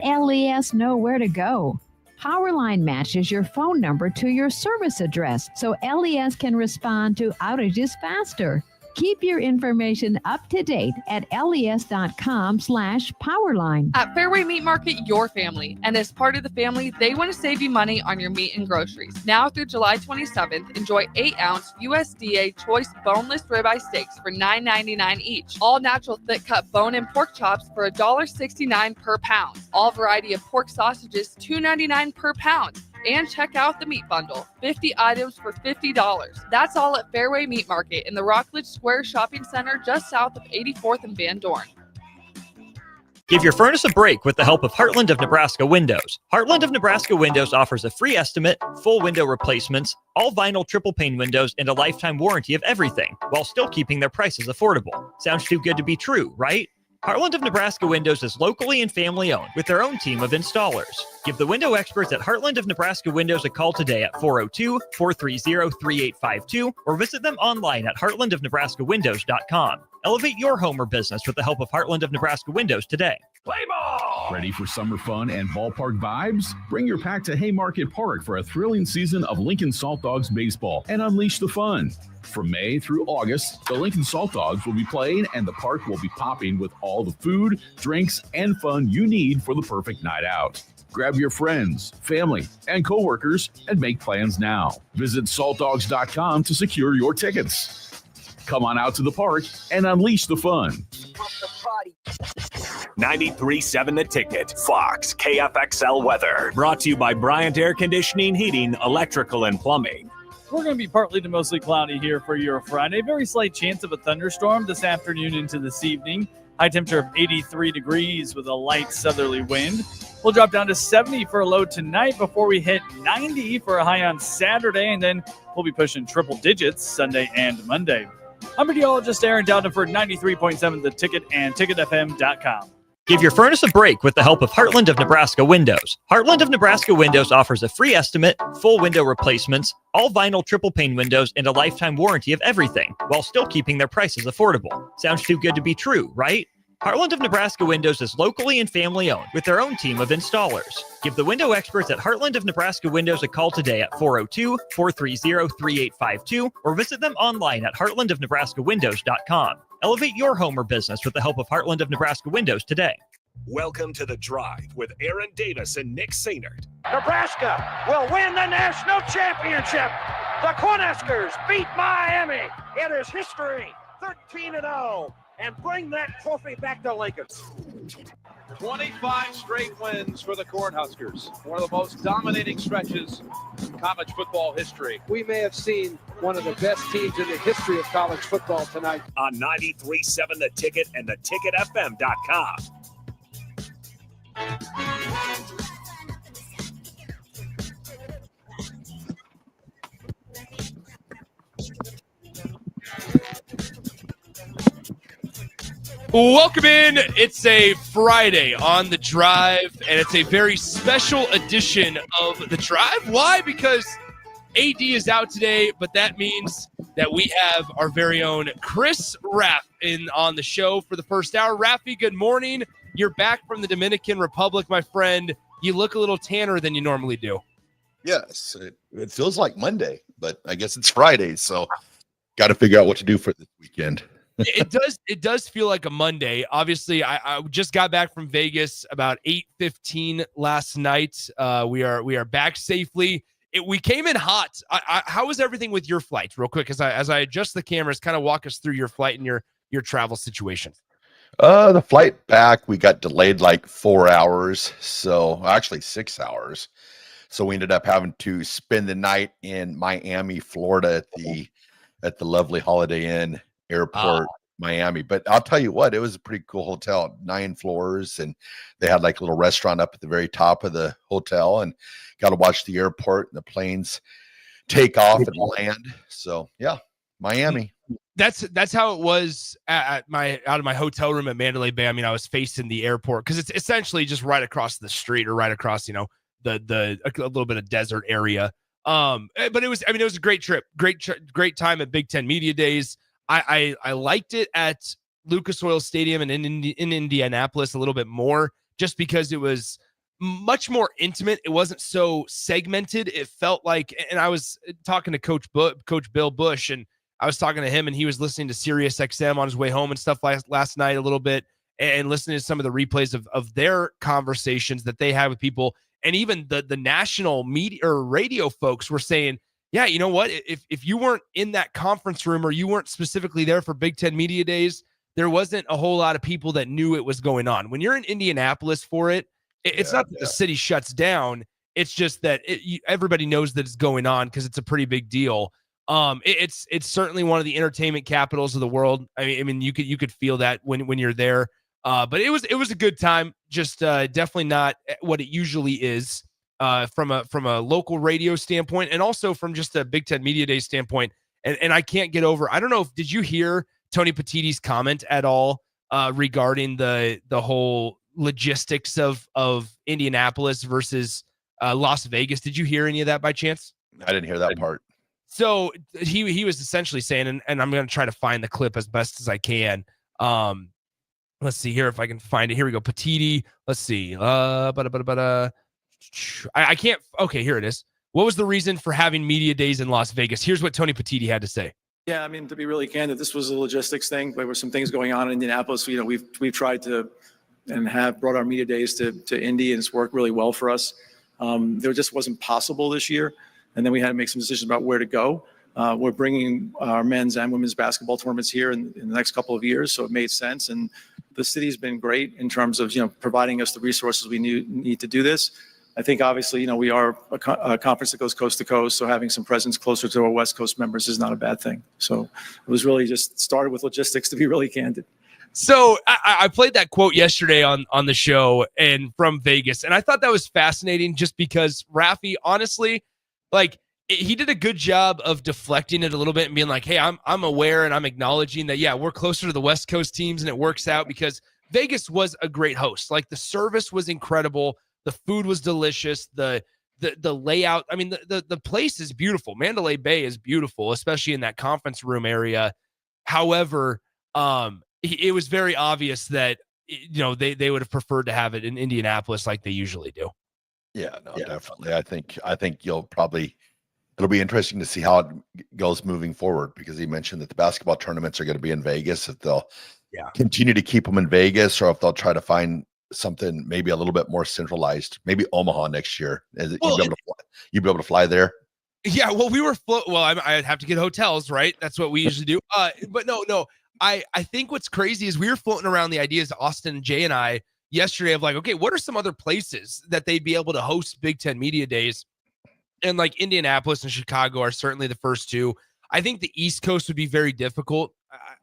LES know where to go. Powerline matches your phone number to your service address, so LES can respond to outages faster. Keep your information up to date at les.com/powerline. At Fairway Meat Market, your family. And as part of the family, they want to save you money on your meat and groceries. Now through July 27th, enjoy 8-ounce USDA choice boneless ribeye steaks for $9.99 each. All natural thick-cut bone and pork chops for $1.69 per pound. All variety of pork sausages, $2.99 per pound. And check out the meat bundle, 50 items for $50. That's all at Fairway Meat Market in the Rockledge Square Shopping Center just south of 84th and Van Dorn. Give your furnace a break with the help of Heartland of Nebraska Windows. Heartland of Nebraska Windows offers a free estimate, full window replacements, all vinyl triple pane windows, and a lifetime warranty of everything, while still keeping their prices affordable. Sounds too good to be true, right? Heartland of Nebraska Windows is locally and family owned with their own team of installers. Give the window experts at Heartland of Nebraska Windows a call today at 402-430-3852 or visit them online at heartlandofnebraskawindows.com. Elevate your home or business with the help of Heartland of Nebraska Windows today. Play ball! Ready for summer fun and ballpark vibes? Bring your pack to Haymarket Park for a thrilling season of Lincoln Salt Dogs baseball and unleash the fun. From May through August, the Lincoln Salt Dogs will be playing and the park will be popping with all the food, drinks, and fun you need for the perfect night out. Grab your friends, family, and coworkers and make plans now. Visit saltdogs.com to secure your tickets. Come on out to the park and unleash the fun. 93.7 The Ticket, Fox, KFXL weather. Brought to you by Bryant Air Conditioning, Heating, Electrical, and Plumbing. We're going to be partly to mostly cloudy here for your Friday. Very slight chance of a thunderstorm this afternoon into this evening. High temperature of 83 degrees with a light southerly wind. We'll drop down to 70 for a low tonight before we hit 90 for a high on Saturday, and then we'll be pushing triple digits Sunday and Monday. I'm meteorologist Aaron Downford, 93.7 The Ticket and ticketfm.com. Give your furnace a break with the help of Heartland of Nebraska Windows. Heartland of Nebraska Windows offers a free estimate, full window replacements, all vinyl triple pane windows, and a lifetime warranty of everything, while still keeping their prices affordable. Sounds too good to be true, right? Heartland of Nebraska Windows is locally and family owned with their own team of installers. Give the window experts at Heartland of Nebraska Windows a call today at 402-430-3852 or visit them online at heartlandofnebraskawindows.com. Elevate your home or business with the help of Heartland of Nebraska Windows today. Welcome to The Drive with Aaron Davis and Nick Sainert. Nebraska will win the national championship. The Cornhuskers beat Miami. It is history, 13-0. And bring that trophy back to Lincoln. 25 straight wins for the Cornhuskers. One of the most dominating stretches in college football history. We may have seen one of the best teams in the history of college football tonight. On 93.7 The Ticket and theticketfm.com. Welcome in. It's a Friday on The Drive, and it's a very special edition of The Drive. Why? Because AD is out today, but that means that we have our very own Chris Raff on the show for the first hour. Raffy, good morning. You're back from the Dominican Republic, my friend. You look a little tanner than you normally do. Yes, it feels like Monday, but I guess it's Friday, so got to figure out what to do for this weekend. It does feel like a Monday. Obviously, I just got back from Vegas about 8:15 last night. We are back safely. We came in hot. How was everything with your flight, real quick? As I adjust the cameras, kind of walk us through your flight and your travel situation. The flight back, we got delayed like 4 hours, so actually 6 hours. So we ended up having to spend the night in Miami, Florida, at the lovely Holiday Inn Airport, Miami. But I'll tell you what, it was a pretty cool hotel, 9 floors, and they had like a little restaurant up at the very top of the hotel, and got to watch the airport and the planes take off and land. So yeah, Miami. That's how it was out of my hotel room at Mandalay Bay. I mean, I was facing the airport because it's essentially just right across the street, or right across, a little bit of desert area. But it was a great trip, great time at Big Ten Media Days. I liked it at Lucas Oil Stadium and in Indianapolis a little bit more, just because it was much more intimate. It wasn't so segmented. It felt like, and I was talking to Coach Bill Bush, and I was talking to him, and he was listening to Sirius XM on his way home and stuff last night a little bit, and listening to some of the replays of their conversations that they had with people. And even the national media or radio folks were saying, yeah, you know what? If you weren't in that conference room or you weren't specifically there for Big Ten Media Days, there wasn't a whole lot of people that knew it was going on. When you're in Indianapolis for it, it's not that the city shuts down. It's just that everybody knows that it's going on because it's a pretty big deal. It's certainly one of the entertainment capitals of the world. I mean, you could feel that when you're there. But it was a good time. Just definitely not what it usually is from a local radio standpoint, and also from just a Big Ten Media Day standpoint. And I can't get over. I don't know did you hear Tony Petitti's comment at all regarding the whole logistics of Indianapolis versus Las Vegas? Did you hear any of that by chance? I didn't hear that part. So he was essentially saying, and I'm going to try to find the clip as best as I can. Let's see here if I can find it. Here we go. Petitti. Let's see. I can't. Okay, here it is. What was the reason for having media days in Las Vegas? Here's what Tony Petitti had to say. Yeah, I mean, to be really candid, this was a logistics thing. There were some things going on in Indianapolis. You know, we've tried to and have brought our media days to Indy, and it's worked really well for us. There just wasn't possible this year, and then we had to make some decisions about where to go. We're bringing our men's and women's basketball tournaments here in the next couple of years, so it made sense. And the city's been great in terms of providing us the resources we need to do this. I think obviously we are a conference that goes coast to coast, so having some presence closer to our West Coast members is not a bad thing. So it was really just started with logistics, to be really candid. So I played that quote yesterday on the show and from Vegas, and I thought that was fascinating just because Rafi, honestly, he did a good job of deflecting it a little bit and being like, hey, I'm aware and I'm acknowledging that, yeah, we're closer to the West Coast teams and it works out because Vegas was a great host. Like the service was incredible. The food was delicious. The layout, I mean, the place is beautiful. Mandalay Bay is beautiful, especially in that conference room area. However, it was very obvious that, they would have preferred to have it in Indianapolis like they usually do. Yeah, no, definitely. I think it'll be interesting to see how it goes moving forward, because he mentioned that the basketball tournaments are going to be in Vegas. If they'll continue to keep them in Vegas, or if they'll try to find something maybe a little bit more centralized, maybe Omaha next year. You'd be able to fly there. Yeah, well, I'd have to get hotels, right? That's what we usually do. But no. I think what's crazy is we were floating around the ideas, Austin and Jay and I, yesterday of okay, what are some other places that they'd be able to host Big Ten Media Days? And Indianapolis and Chicago are certainly the first two. I think the East Coast would be very difficult.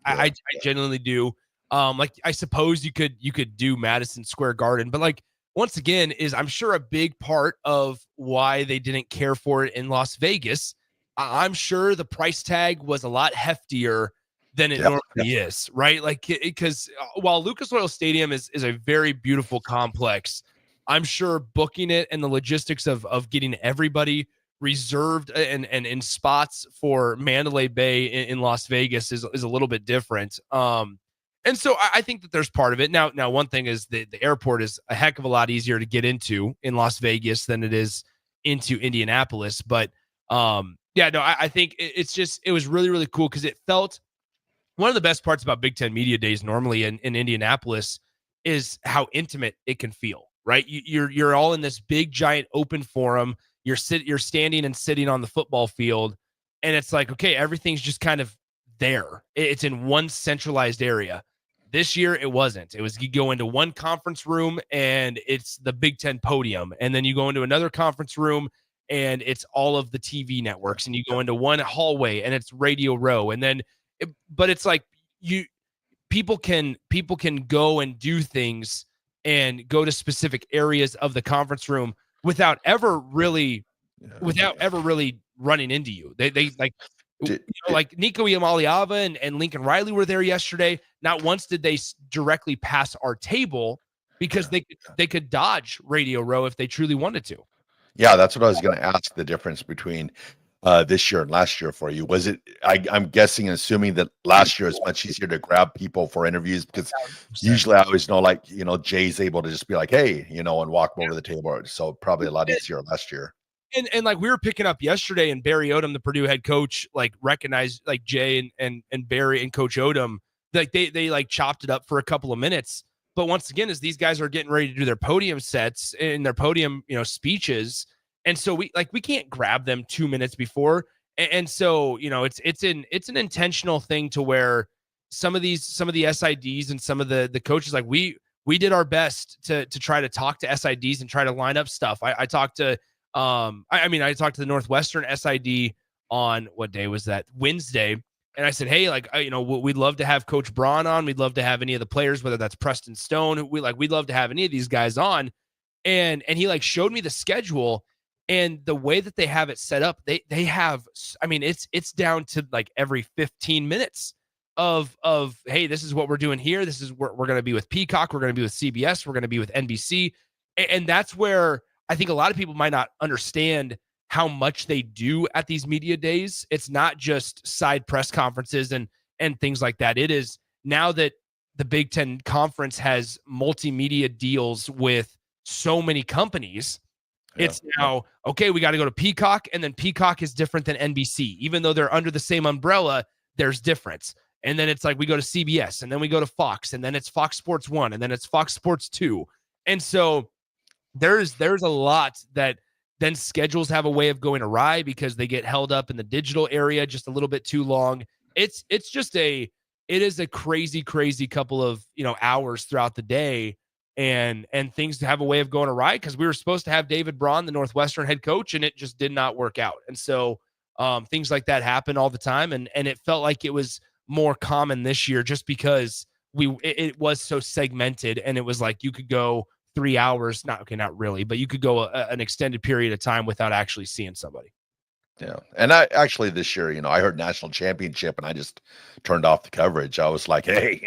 I genuinely do. I suppose you could do Madison Square Garden, but once again, I'm sure a big part of why they didn't care for it in Las Vegas. I'm sure the price tag was a lot heftier than it normally is, right? Because while Lucas Oil Stadium is a very beautiful complex, I'm sure booking it and the logistics of getting everybody reserved and in spots for Mandalay Bay in Las Vegas is a little bit different. And so I think that there's part of it. Now one thing is the airport is a heck of a lot easier to get into in Las Vegas than it is into Indianapolis. But I think it was really, really cool because it felt one of the best parts about Big Ten Media Days normally in Indianapolis is how intimate it can feel. Right, you're all in this big giant open forum. You're standing and sitting on the football field, and it's okay, everything's just kind of there. It's in one centralized area. This year it wasn't. It was you go into one conference room and it's the Big Ten podium, and then you go into another conference room and it's all of the TV networks, and you go into one hallway and it's Radio Row, and then but it's people can go and do things and go to specific areas of the conference room without ever really running into you. They Nico Iamaleava and Lincoln Riley were there yesterday. Not once did they directly pass our table because they could dodge Radio Row if they truly wanted to. Yeah, that's what I was going to ask, the difference between this year and last year for you? Was it, I'm guessing, assuming that last year is much easier to grab people for interviews, because usually I always know, like, Jay's able to just be like, hey, and walk over the table. So probably a lot easier last year. And like we were picking up yesterday, and Barry Odom, the Purdue head coach, like recognized like Jay and Barry and Coach Odom, like they like chopped it up for a couple of minutes. But once again, as these guys are getting ready to do their podium sets and their podium, speeches, and so we can't grab them 2 minutes before, and so it's an intentional thing to where some of the SIDs and some of the coaches, like we did our best to try to talk to SIDs and try to line up stuff. I talked to I talked to the Northwestern SID on, what day was that? Wednesday. And I said, hey, we'd love to have Coach Braun on. We'd love to have any of the players, whether that's Preston Stone. We'd love to have any of these guys on. And he showed me the schedule, and the way that they have it set up, they have, it's down to like every 15 minutes of, hey, this is what we're doing here. This is where we're going to be with Peacock. We're going to be with CBS. We're going to be with NBC. And that's where I think a lot of people might not understand how much they do at these media days. It's not just side press conferences and things like that. It is, now that the Big Ten Conference has multimedia deals with so many companies, it's now, okay, we got to go to Peacock, and then Peacock is different than NBC. Even though they're under the same umbrella, there's difference. And then it's like we go to CBS, and then we go to Fox, and then it's Fox Sports 1, and then it's Fox Sports 2. And so there's a lot that then schedules have a way of going awry because they get held up in the digital area just a little bit too long. It is a crazy couple of hours throughout the day, and things have a way of going awry because we were supposed to have David Braun, the Northwestern head coach, and it just did not work out. And so things like that happen all the time, and it felt like it was more common this year just because it was so segmented, and it was like you could go 3 hours, not really, but you could go an extended period of time without actually seeing somebody. Yeah. And I actually, this year, I heard national championship and I just turned off the coverage. I was like, hey,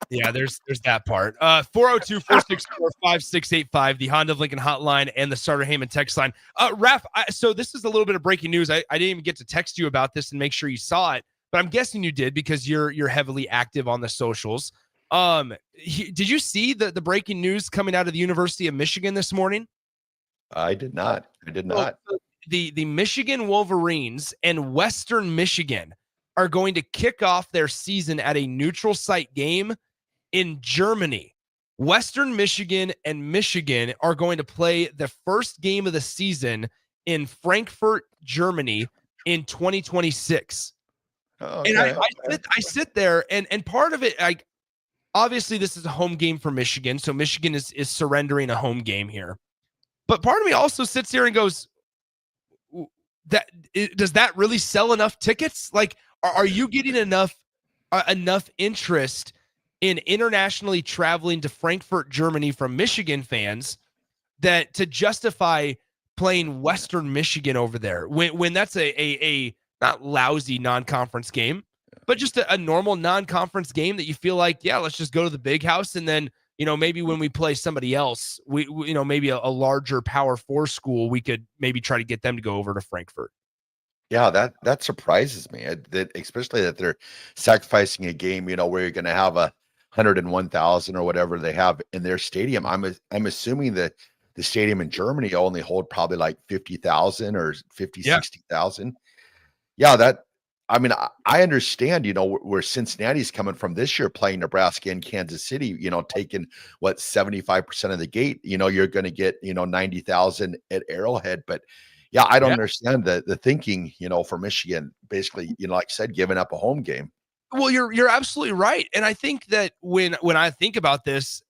Yeah, there's that part. 402-464-5685, the Honda of Lincoln hotline, and the Starter Heyman text line. Raph, so this is a little bit of breaking news. I didn't even get to text you about this and make sure you saw it, but I'm guessing you did because you're heavily active on the socials. Did you see the breaking news coming out of the University of Michigan this morning? I did not. The Michigan Wolverines and Western Michigan are going to kick off their season at a neutral site game in Germany. Western Michigan and Michigan are going to play the first game of the season in Frankfurt, Germany in 2026. Okay. And I sit there and part of it, obviously, this is a home game for Michigan, so Michigan is surrendering a home game here. But part of me also sits here and goes, does that really sell enough tickets? Like, are you getting enough interest in internationally traveling to Frankfurt, Germany from Michigan fans that to justify playing Western Michigan over there when that's a not lousy non-conference game, but just a normal non-conference game that you feel like, yeah, let's just go to the big house. And then, maybe when we play somebody else, we maybe a larger Power 4 school, we could maybe try to get them to go over to Frankfurt. Yeah, that surprises me, that especially that they're sacrificing a game, where you're going to have 101,000 or whatever they have in their stadium. I'm assuming that the stadium in Germany only hold probably like 50,000 or 60,000. Yeah, I understand, where Cincinnati's coming from this year, playing Nebraska and Kansas City, taking 75% of the gate, you're going to get, 90,000 at Arrowhead. But yeah, I don't understand the thinking, for Michigan, basically, like I said, giving up a home game. Well, you're absolutely right. And I think that when I think about this,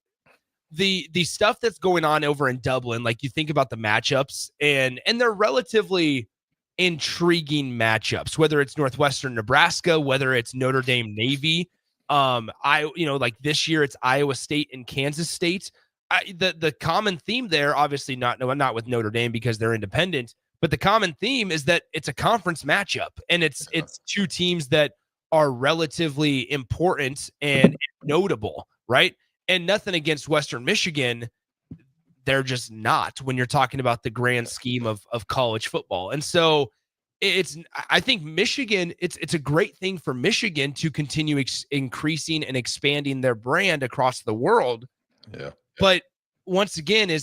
the stuff that's going on over in Dublin, like you think about the matchups and they're relatively intriguing matchups, whether it's Northwestern Nebraska, whether it's Notre Dame Navy. Like this year it's Iowa State and Kansas State. The common theme there, obviously not with Notre Dame because they're independent, but the common theme is that it's a conference matchup and it's two teams that are relatively important and notable, right? And nothing against Western Michigan. They're just not when you're talking about the grand scheme of college football. And so I think Michigan, it's a great thing for Michigan to continue increasing and expanding their brand across the world. Yeah. But once again,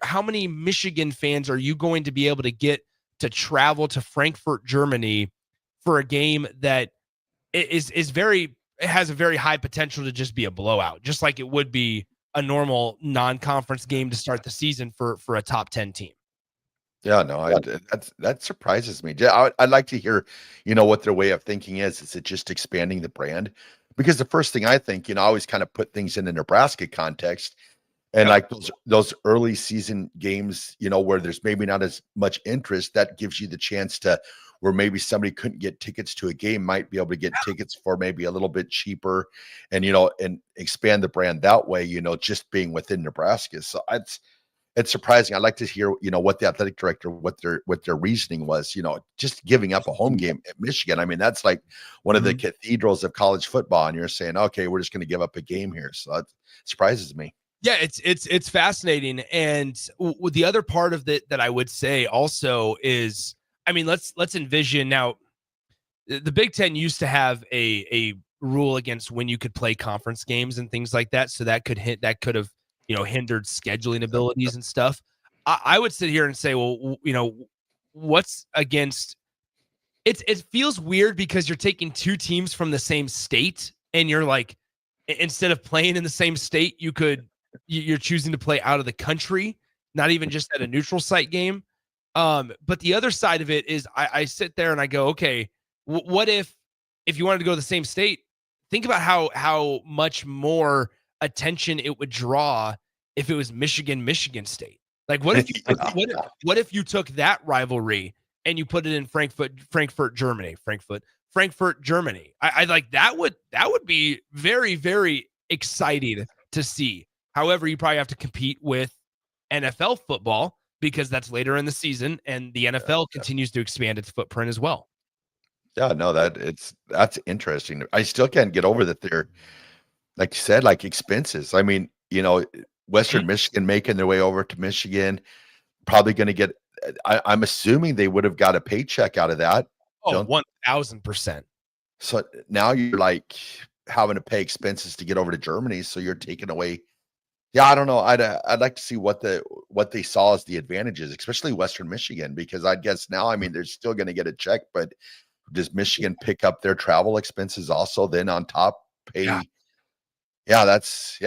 how many Michigan fans are you going to be able to get to travel to Frankfurt, Germany for a game that has a very high potential to just be a blowout, just like it would be a normal non-conference game to start the season for a top 10 team. Yeah, no, that surprises me. I'd like to hear, what their way of thinking is. Is it just expanding the brand? Because the first thing I think, I always kind of put things in the Nebraska context, and like those early season games, where there's maybe not as much interest, that gives you the chance to, where maybe somebody couldn't get tickets to a game, might be able to get tickets for maybe a little bit cheaper, and and expand the brand that way. Just being within Nebraska, so it's surprising. I'd like to hear, what the athletic director, what their reasoning was, just giving up a home game at Michigan. I mean, that's like one of the cathedrals of college football. And you're saying, okay, we're just going to give up a game here. So that surprises me. Yeah, it's fascinating. And the other part of that I would say also is, I mean, let's envision now, the Big Ten used to have a rule against when you could play conference games and things like that. So that could have, hindered scheduling abilities and stuff. I would sit here and say, well, what's against it? It feels weird because you're taking two teams from the same state and you're like, instead of playing in the same state, you're choosing to play out of the country, not even just at a neutral site game. But the other side of it is I sit there and I go, okay, what if you wanted to go to the same state, think about how much more attention it would draw if it was Michigan State. Like what if you took that rivalry and you put it in Frankfurt, Germany. I like that would be very, very exciting to see. However, you probably have to compete with NFL football because that's later in the season and the NFL continues to expand its footprint as well. Yeah, no, that's interesting. I still can't get over that they're, like you said, like expenses. I mean, Western Michigan making their way over to Michigan, probably going to get, I'm assuming they would have got a paycheck out of that. Oh, 1,000%. So now you're like having to pay expenses to get over to Germany. So you're taking away. Yeah, I don't know. I'd like to see what they saw as the advantages, especially Western Michigan, because I'd guess now, I mean, they're still going to get a check, but does Michigan pick up their travel expenses also then on top pay? Yeah, that's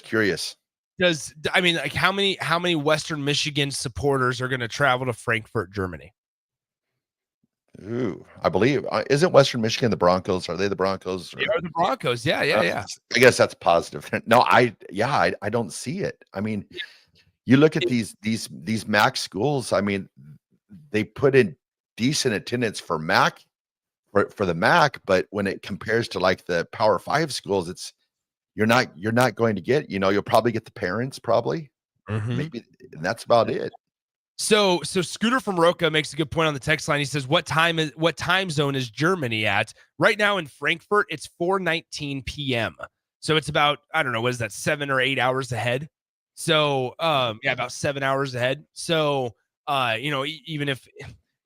curious. Like how many Western Michigan supporters are going to travel to Frankfurt, Germany? Ooh, I believe isn't Western Michigan the Broncos? Are they the Broncos? They are the Broncos. Yeah. I guess that's positive. No, I don't see it. I mean, you look at these MAC schools. I mean, they put in decent attendance for MAC for the MAC, but when it compares to like the Power 5 schools, it's you're not going to get, you'll probably get the parents probably, maybe, and that's about it. So Scooter from Roca makes a good point on the text line. He says, what time zone is Germany at? Right now in Frankfurt, it's 4:19 p.m. So it's about, I don't know, what is that, 7 or 8 hours ahead? So about 7 hours ahead. So even if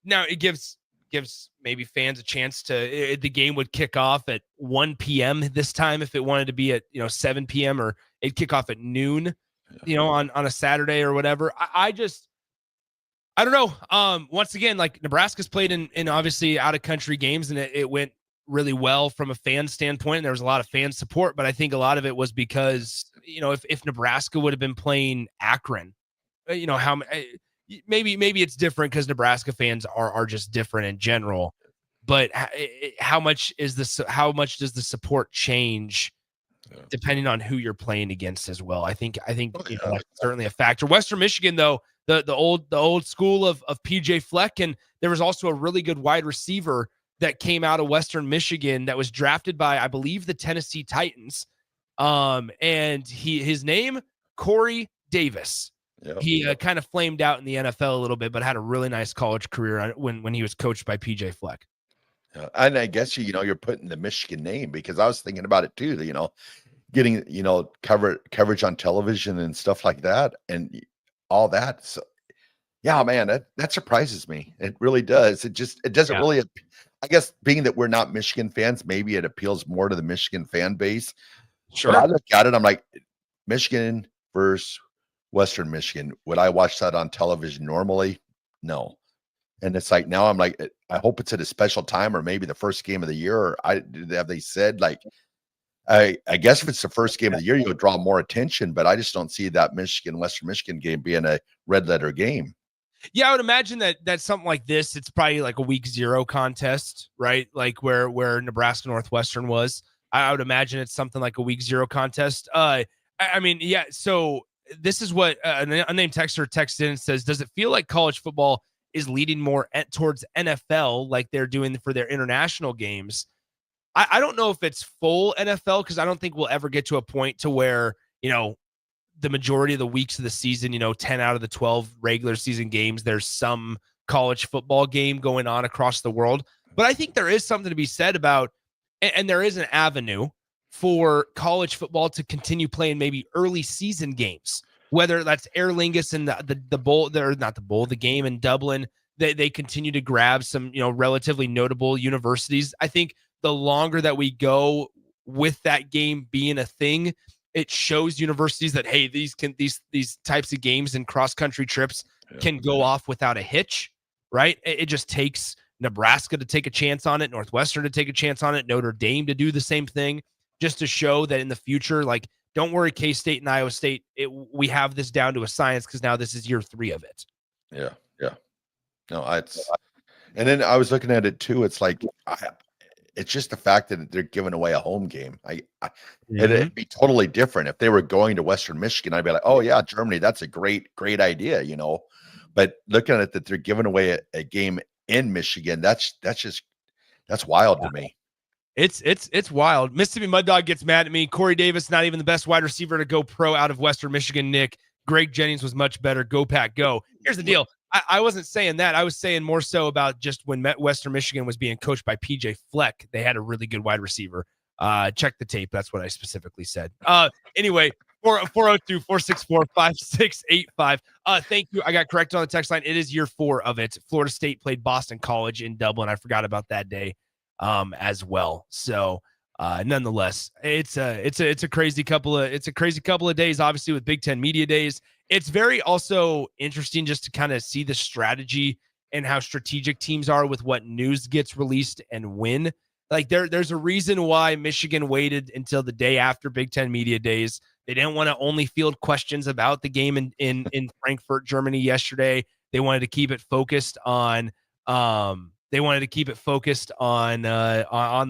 now it gives maybe fans a chance to, the game would kick off at 1 p.m. this time if it wanted to be at 7 p.m. or it'd kick off at noon, on a Saturday or whatever. I don't know. Once again, like Nebraska's played in obviously out of country games and it went really well from a fan standpoint. And there was a lot of fan support, but I think a lot of it was because, if Nebraska would have been playing Akron, maybe it's different because Nebraska fans are just different in general, but how much does the support change depending on who you're playing against as well? I think that's certainly a factor. Western Michigan, though, the old school of PJ Fleck, and there was also a really good wide receiver that came out of Western Michigan that was drafted by, I believe, the Tennessee Titans. And his name, Corey Davis. Yep. He kind of flamed out in the NFL a little bit, but had a really nice college career when he was coached by PJ Fleck. And I guess you're putting the Michigan name, because I was thinking about it too. Getting coverage on television and stuff like that, and all that. So Yeah, man, that surprises me. It really does. It doesn't really, I guess being that we're not Michigan fans, maybe it appeals more to the Michigan fan base. Sure. But I look at it, I'm like, Michigan versus Western Michigan. Would I watch that on television normally? No. And it's like, now I'm like, I hope it's at a special time or maybe the first game of the year. Or have they said, like, I guess if it's the first game of the year, you'll draw more attention, but I just don't see that Western Michigan game being a red letter game. Yeah, I would imagine that something like this, it's probably like a week 0 contest, right? Like where Nebraska Northwestern was. I would imagine it's something like a week 0 contest. I mean, yeah. So this is what an unnamed texter texted in and says, does it feel like college football is leading more towards NFL like they're doing for their international games? I don't know if it's full NFL, because I don't think we'll ever get to a point to where, the majority of the weeks of the season, 10 out of the 12 regular season games, there's some college football game going on across the world. But I think there is something to be said about, and there is an avenue for college football to continue playing maybe early season games, whether that's Aer Lingus and the bowl, or not the bowl, the game in Dublin. They continue to grab some, relatively notable universities. I think the longer that we go with that game being a thing, it shows universities that, hey, these types of games and cross-country trips can go off without a hitch, right? It just takes Nebraska to take a chance on it, Northwestern to take a chance on it, Notre Dame to do the same thing, just to show that in the future, like, don't worry, K-State and Iowa State, we have this down to a science, because now this is year 3 of it. Yeah. No, and then I was looking at it too. It's like, it's just the fact that they're giving away a home game. It'd be totally different if they were going to Western Michigan. I'd be like, oh yeah, Germany, that's a great idea, But looking at it, that they're giving away a game in Michigan, that's wild to me. It's wild. Mississippi Mud Dog gets mad at me. Corey Davis, not even the best wide receiver to go pro out of Western Michigan. Nick, Greg Jennings was much better. Go Pack, go. Here's the deal. I wasn't saying that. I was saying more so about just when Western Michigan was being coached by PJ Fleck, they had a really good wide receiver. Check the tape. That's what I specifically said. Anyway, 402-464-5685. Thank you. I got corrected on the text line. It is year 4 of it. Florida State played Boston College in Dublin. I forgot about that day as well. So nonetheless, it's a crazy couple of days, obviously, with Big Ten Media Days. It's very also interesting just to kind of see the strategy and how strategic teams are with what news gets released and when. Like there's a reason why Michigan waited until the day after Big Ten Media Days. They didn't want to only field questions about the game in Frankfurt, Germany yesterday. They wanted to keep it focused on the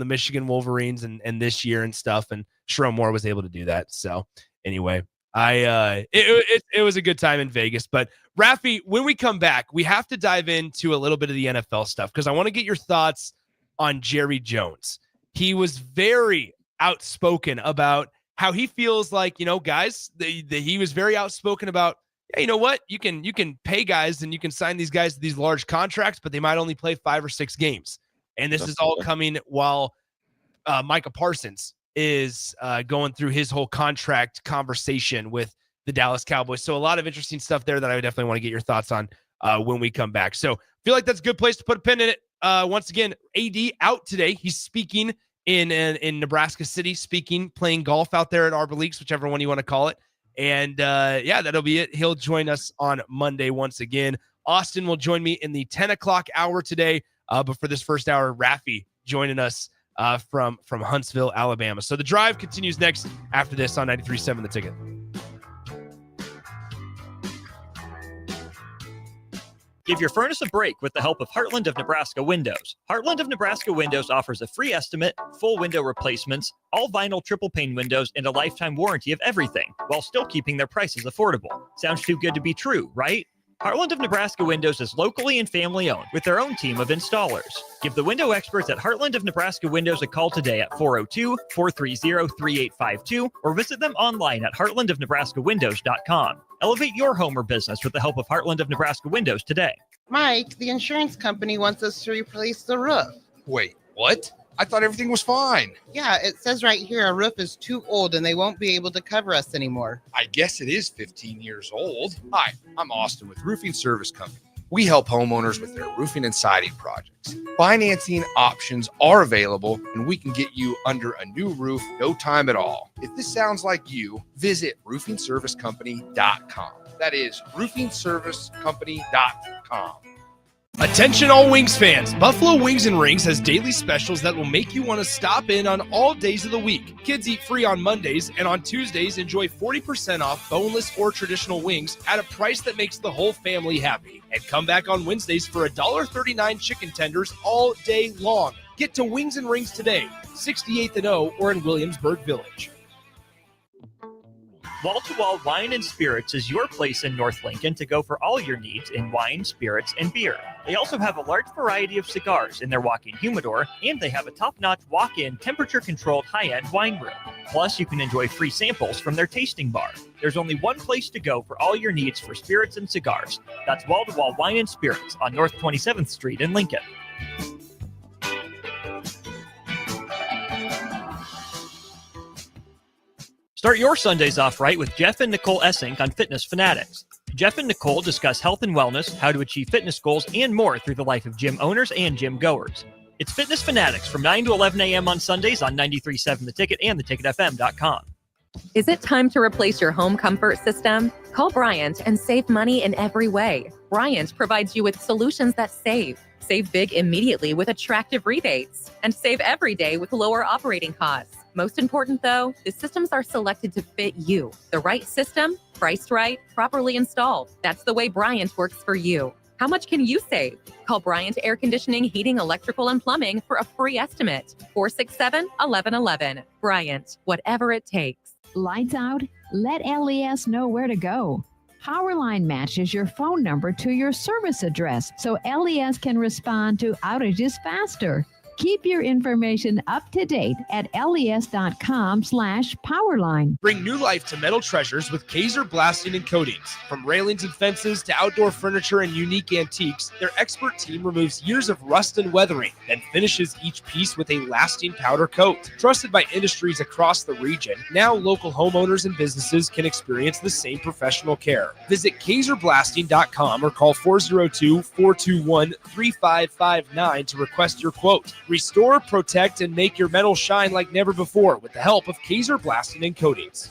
Michigan Wolverines and this year and stuff. And Sherrone Moore was able to do that. So anyway, it was a good time in Vegas. But Rafi, when we come back, we have to dive into a little bit of the NFL stuff, because I want to get your thoughts on Jerry Jones. He was very outspoken about how he feels like, guys, he was very outspoken about, you know what, you can pay guys and you can sign these guys to these large contracts, but they might only play 5 or 6 games. And this is all coming while Micah Parsons is going through his whole contract conversation with the Dallas Cowboys. So a lot of interesting stuff there that I would definitely want to get your thoughts on when we come back. So feel like that's a good place to put a pin in it. Once again, AD out today. He's speaking in Nebraska City, playing golf out there at Arbor Leagues, whichever one you want to call it. And that'll be it. He'll join us on Monday once again. Austin will join me in the 10 o'clock hour today. But for this first hour, Rafi joining us from Huntsville, Alabama. So the drive continues next after this on 93.7 The Ticket. Give your furnace a break with the help of Heartland of Nebraska Windows. Heartland of Nebraska Windows offers a free estimate, full window replacements, all vinyl triple pane windows, and a lifetime warranty of everything, while still keeping their prices affordable. Sounds too good to be true, right? Heartland of Nebraska Windows is locally and family owned with their own team of installers. Give the window experts at Heartland of Nebraska Windows a call today at 402-430-3852 or visit them online at heartlandofnebraskawindows.com. Elevate your home or business with the help of Heartland of Nebraska Windows today. Mike, the insurance company wants us to replace the roof. Wait, what? I thought everything was fine. Yeah, it says right here our roof is too old and they won't be able to cover us anymore. I guess it is 15 years old. Hi, I'm Austin with Roofing Service Company. We help homeowners with their roofing and siding projects. Financing options are available, and we can get you under a new roof no time at all. If this sounds like you, visit roofingservicecompany.com. That is roofingservicecompany.com. Attention all Wings fans, Buffalo Wings and Rings has daily specials that will make you want to stop in on all days of the week. Kids eat free on Mondays, and on Tuesdays enjoy 40% off boneless or traditional wings at a price that makes the whole family happy. And come back on Wednesdays for $1.39 chicken tenders all day long. Get to Wings and Rings today, 68th and O or in Williamsburg Village. Wall to Wall Wine and Spirits is your place in North Lincoln to go for all your needs in wine, spirits, and beer. They also have a large variety of cigars in their walk-in humidor, and they have a top-notch walk-in temperature-controlled high-end wine room. Plus, you can enjoy free samples from their tasting bar. There's only one place to go for all your needs for spirits and cigars. That's Wall to Wall Wine and Spirits on North 27th Street in Lincoln. Start your Sundays off right with Jeff and Nicole Essink on Fitness Fanatics. Jeff and Nicole discuss health and wellness, how to achieve fitness goals, and more through the life of gym owners and gym goers. It's Fitness Fanatics from 9 to 11 a.m. on Sundays on 93.7 The Ticket and theticketfm.com. Is it time to replace your home comfort system? Call Bryant and save money in every way. Bryant provides you with solutions that save. Save big immediately with attractive rebates, and save every day with lower operating costs. Most important, though, the systems are selected to fit you. The right system, priced right, properly installed. That's the way Bryant works for you. How much can you save? Call Bryant Air Conditioning, Heating, Electrical, and Plumbing for a free estimate. 467-1111. Bryant, whatever it takes. Lights out? Let LES know where to go. Powerline matches your phone number to your service address so LES can respond to outages faster. Keep your information up to date at les.com/powerline. Bring new life to metal treasures with Kaiser Blasting and Coatings. From railings and fences to outdoor furniture and unique antiques, their expert team removes years of rust and weathering, then finishes each piece with a lasting powder coat. Trusted by industries across the region, now local homeowners and businesses can experience the same professional care. Visit KaiserBlasting.com or call 402-421-3559 to request your quote. Restore, protect, and make your metal shine like never before with the help of Kaiser Blasting and Coatings.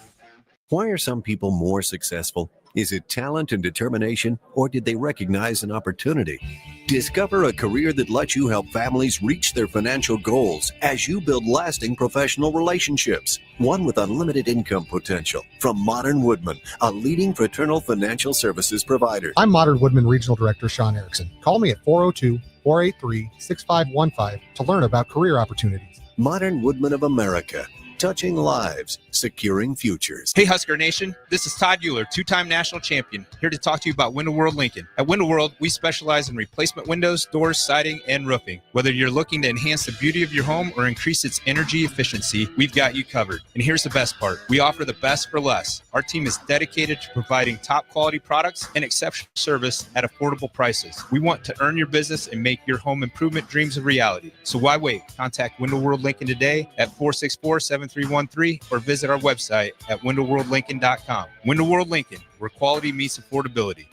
Why are some people more successful? Is it talent and determination, or did they recognize an opportunity? Discover a career that lets you help families reach their financial goals as you build lasting professional relationships, one with unlimited income potential. From Modern Woodman, a leading fraternal financial services provider. I'm Modern Woodman Regional Director Sean Erickson. Call me at 402-483-6515 to learn about career opportunities. Modern Woodman of America. Touching lives, securing futures. Hey Husker Nation, this is Todd Euler, two-time national champion, here to talk to you about Window World Lincoln. At Window World, we specialize in replacement windows, doors, siding, and roofing. Whether you're looking to enhance the beauty of your home or increase its energy efficiency, we've got you covered. And here's the best part. We offer the best for less. Our team is dedicated to providing top quality products and exceptional service at affordable prices. We want to earn your business and make your home improvement dreams a reality. So why wait? Contact Window World Lincoln today at 464-7313 or visit our website at windowworldlincoln.com. Window World Lincoln, where quality meets affordability.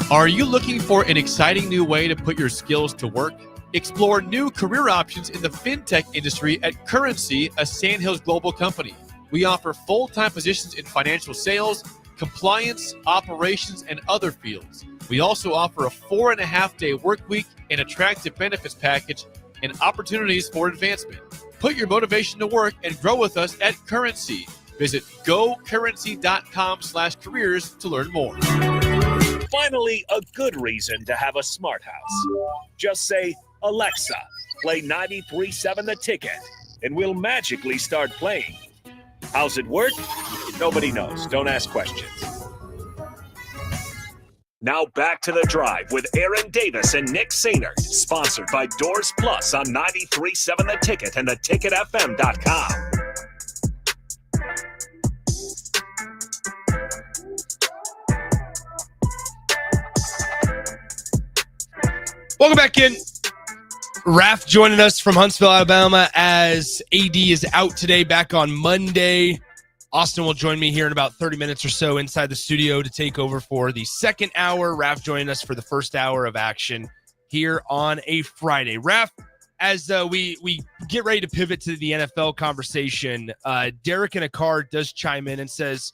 Are you looking for an exciting new way to put your skills to work? Explore new career options in the fintech industry at Currency, a Sandhills global company. We offer full-time positions in financial sales, compliance, operations, and other fields. We also offer a 4.5-day work week, an attractive benefits package, and opportunities for advancement. Put your motivation to work and grow with us at Currency. Visit gocurrency.com/careers to learn more. Finally, a good reason to have a smart house. Just say, Alexa, play 93.7 The Ticket, and we'll magically start playing. How's it work? Nobody knows. Don't ask questions. Now back to The Drive with Aaron Davis and Nick Sainert, sponsored by Doors Plus on 93.7 The Ticket and theticketfm.com. Welcome back in. Raph joining us from Huntsville, Alabama, as AD is out today, back on Monday. Austin will join me here in about 30 minutes or so inside the studio to take over for the second hour. Raph joining us for the first hour of action here on a Friday. Raph, as we get ready to pivot to the NFL conversation, Derek in a car does chime in and says,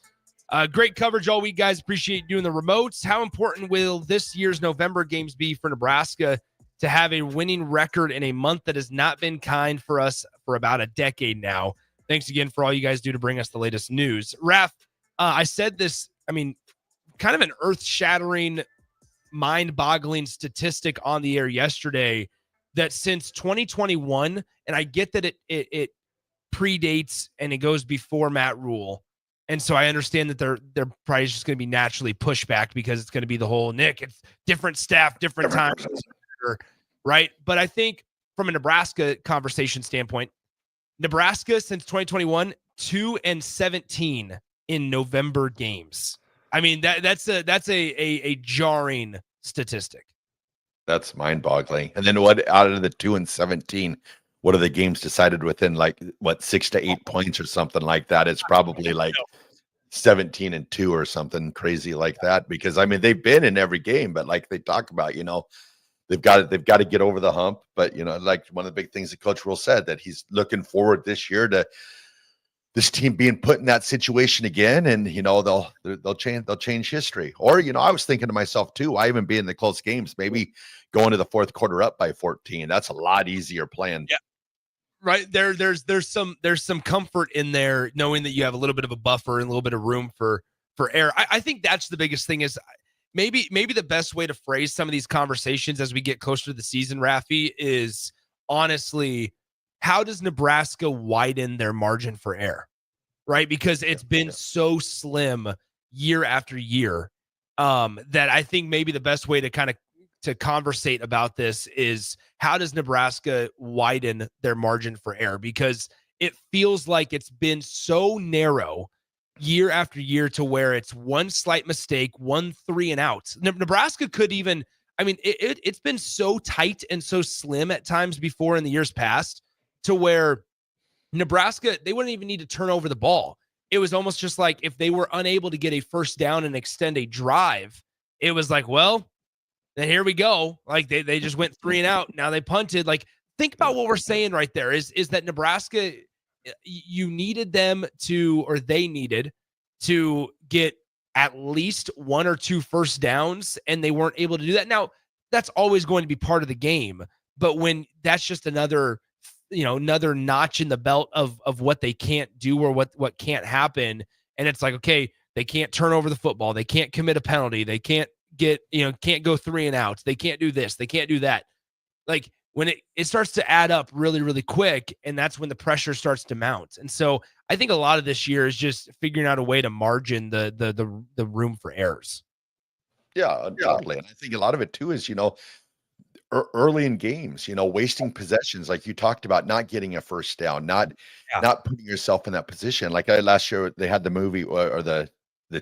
great coverage all week, guys. Appreciate doing the remotes. How important will this year's November games be for Nebraska to have a winning record in a month that has not been kind for us for about a decade now? Thanks again for all you guys do to bring us the latest news. Raph, I said this, kind of an earth-shattering, mind-boggling statistic on the air yesterday, that since 2021, and I get that it predates and it goes before Matt Rule, and so I understand that they're probably just going to be naturally pushed back because it's going to be the whole Nick, it's different staff, different times, right? But I think from a Nebraska conversation standpoint, Nebraska since 2021, 2-17 in November games. That's a jarring statistic. That's mind-boggling. And then what out of the 2-17, what are the games decided within 6 to 8 points or something like that? It's probably 17-2 or something crazy like that. Because they've been in every game, but like they talk about, they've got to get over the hump. But one of the big things that Coach Rule said, that he's looking forward this year to this team being put in that situation again, and they'll change history. Or I was thinking to myself too, why even be in the close games? Maybe going to the fourth quarter up by 14. That's a lot easier playing. Yeah, right. There's some comfort in there, knowing that you have a little bit of a buffer and a little bit of room for error. I think that's the biggest thing. Is maybe the best way to phrase some of these conversations as we get closer to the season, Rafi, is honestly, how does Nebraska widen their margin for error, right? Because it's been so slim year after year, that I think maybe the best way to kind of to conversate about this is, how does Nebraska widen their margin for error? Because it feels like it's been so narrow year after year to where it's one slight mistake, 1 3 and out. Nebraska could even, it's been so tight and so slim at times before in the years past, to where Nebraska, they wouldn't even need to turn over the ball. It was almost just like if they were unable to get a first down and extend a drive, it was like, well, then here we go. Like they just went 3 and out. Now they punted. Like, think about what we're saying right there is that Nebraska, you needed them to, or they needed to get at least 1 or 2 first downs, and they weren't able to do that. Now, that's always going to be part of the game, but when that's just another notch in the belt of what they can't do or what can't happen. And it's like, okay, they can't turn over the football. They can't commit a penalty. They can't can't go 3 and out. They can't do this. They can't do that. Like, when it starts to add up really, really quick, and that's when the pressure starts to mount. And so I think a lot of this year is just figuring out a way to margin the room for errors. Yeah, totally. And I think a lot of it too is, early in games, wasting possessions, like you talked about, not getting a first down, not putting yourself in that position. Like last year, they had the movie or the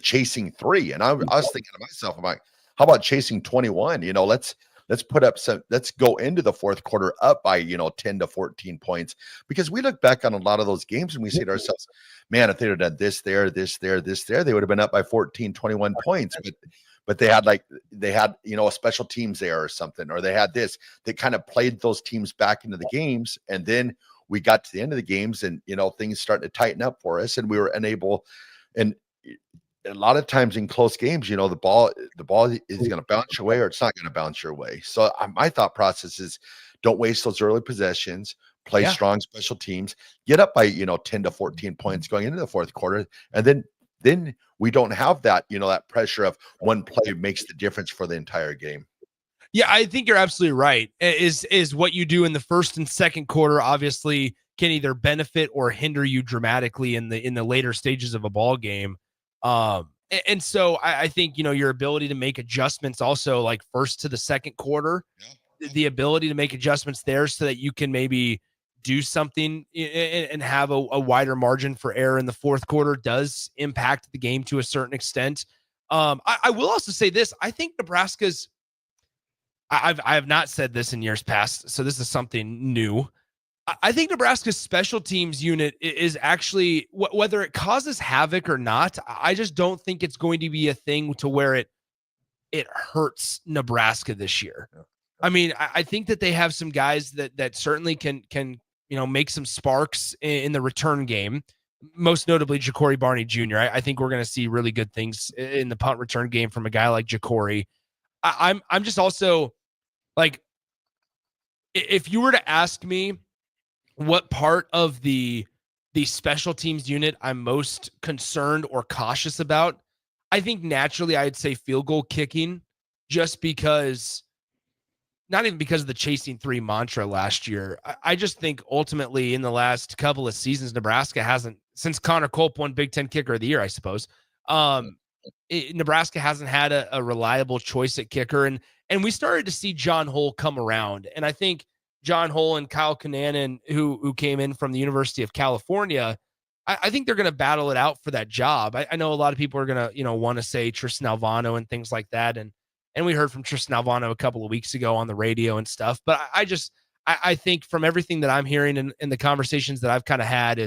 Chasing 3, and I was thinking to myself, I'm like, how about chasing 21? Let's put up let's go into the fourth quarter up by 10 to 14 points, because we look back on a lot of those games and we say to ourselves, man, if they had done this there, they would have been up by 14, 21 points. But they had a special teams there or something, or they had this. They kind of played those teams back into the games, and then we got to the end of the games, and things started to tighten up for us, and we were unable. And a lot of times in close games, the ball is going to bounce your way, or it's not going to bounce your way. So my thought process is, don't waste those early possessions. Play strong special teams. Get up by 10 to 14 points going into the fourth quarter, and then we don't have that, that pressure of one play makes the difference for the entire game. Yeah, I think you're absolutely right. Is what you do in the first and second quarter obviously can either benefit or hinder you dramatically in the later stages of a ball game. And so I think, your ability to make adjustments also, like first to the second quarter, the ability to make adjustments there so that you can maybe do something and have a wider margin for error in the fourth quarter does impact the game to a certain extent. I will also say this. I think Nebraska's, I have not said this in years past, so this is something new. I think Nebraska's special teams unit is actually, whether it causes havoc or not, I just don't think it's going to be a thing to where it hurts Nebraska this year. I mean, I think that they have some guys that certainly can make some sparks in the return game. Most notably, Ja'Cory Barney Jr. I think we're going to see really good things in the punt return game from a guy like Ja'Cory. I'm just also like, if you were to ask me what part of the special teams unit I'm most concerned or cautious about, I think naturally I'd say field goal kicking, just because, not even because of the chasing three mantra last year. I just think ultimately in the last couple of seasons, Nebraska hasn't, since Connor Culp won Big Ten Kicker of the Year, I suppose, Nebraska hasn't had a reliable choice at kicker. And we started to see John Hull come around. And I think John Hull and Kyle Kananen, who came in from the University of California, I think they're going to battle it out for that job. I know a lot of people are going to, want to say Tristan Alvano and things like that. And we heard from Tristan Alvano a couple of weeks ago on the radio and stuff. But I think from everything that I'm hearing in the conversations that I've kind of had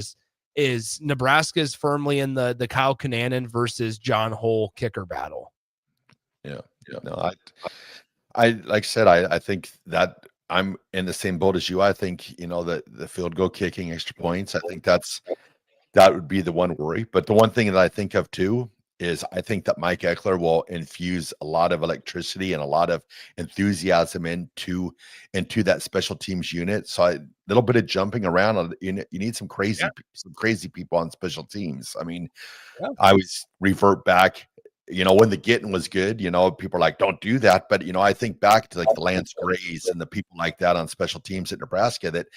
is Nebraska is firmly in the Kyle Kananen versus John Hull kicker battle. Yeah. No, I like I said, I think that I'm in the same boat as you. I think, the field goal kicking, extra points, I think that would be the one worry. But the one thing that I think of too is I think that Mike Eckler will infuse a lot of electricity and a lot of enthusiasm into that special teams unit. So a little bit of jumping around. You need some crazy people on special teams. I mean, I always revert back, when the getting was good, people are like, don't do that. But, I think back to like the Lance Grays and the people like that on special teams at Nebraska, that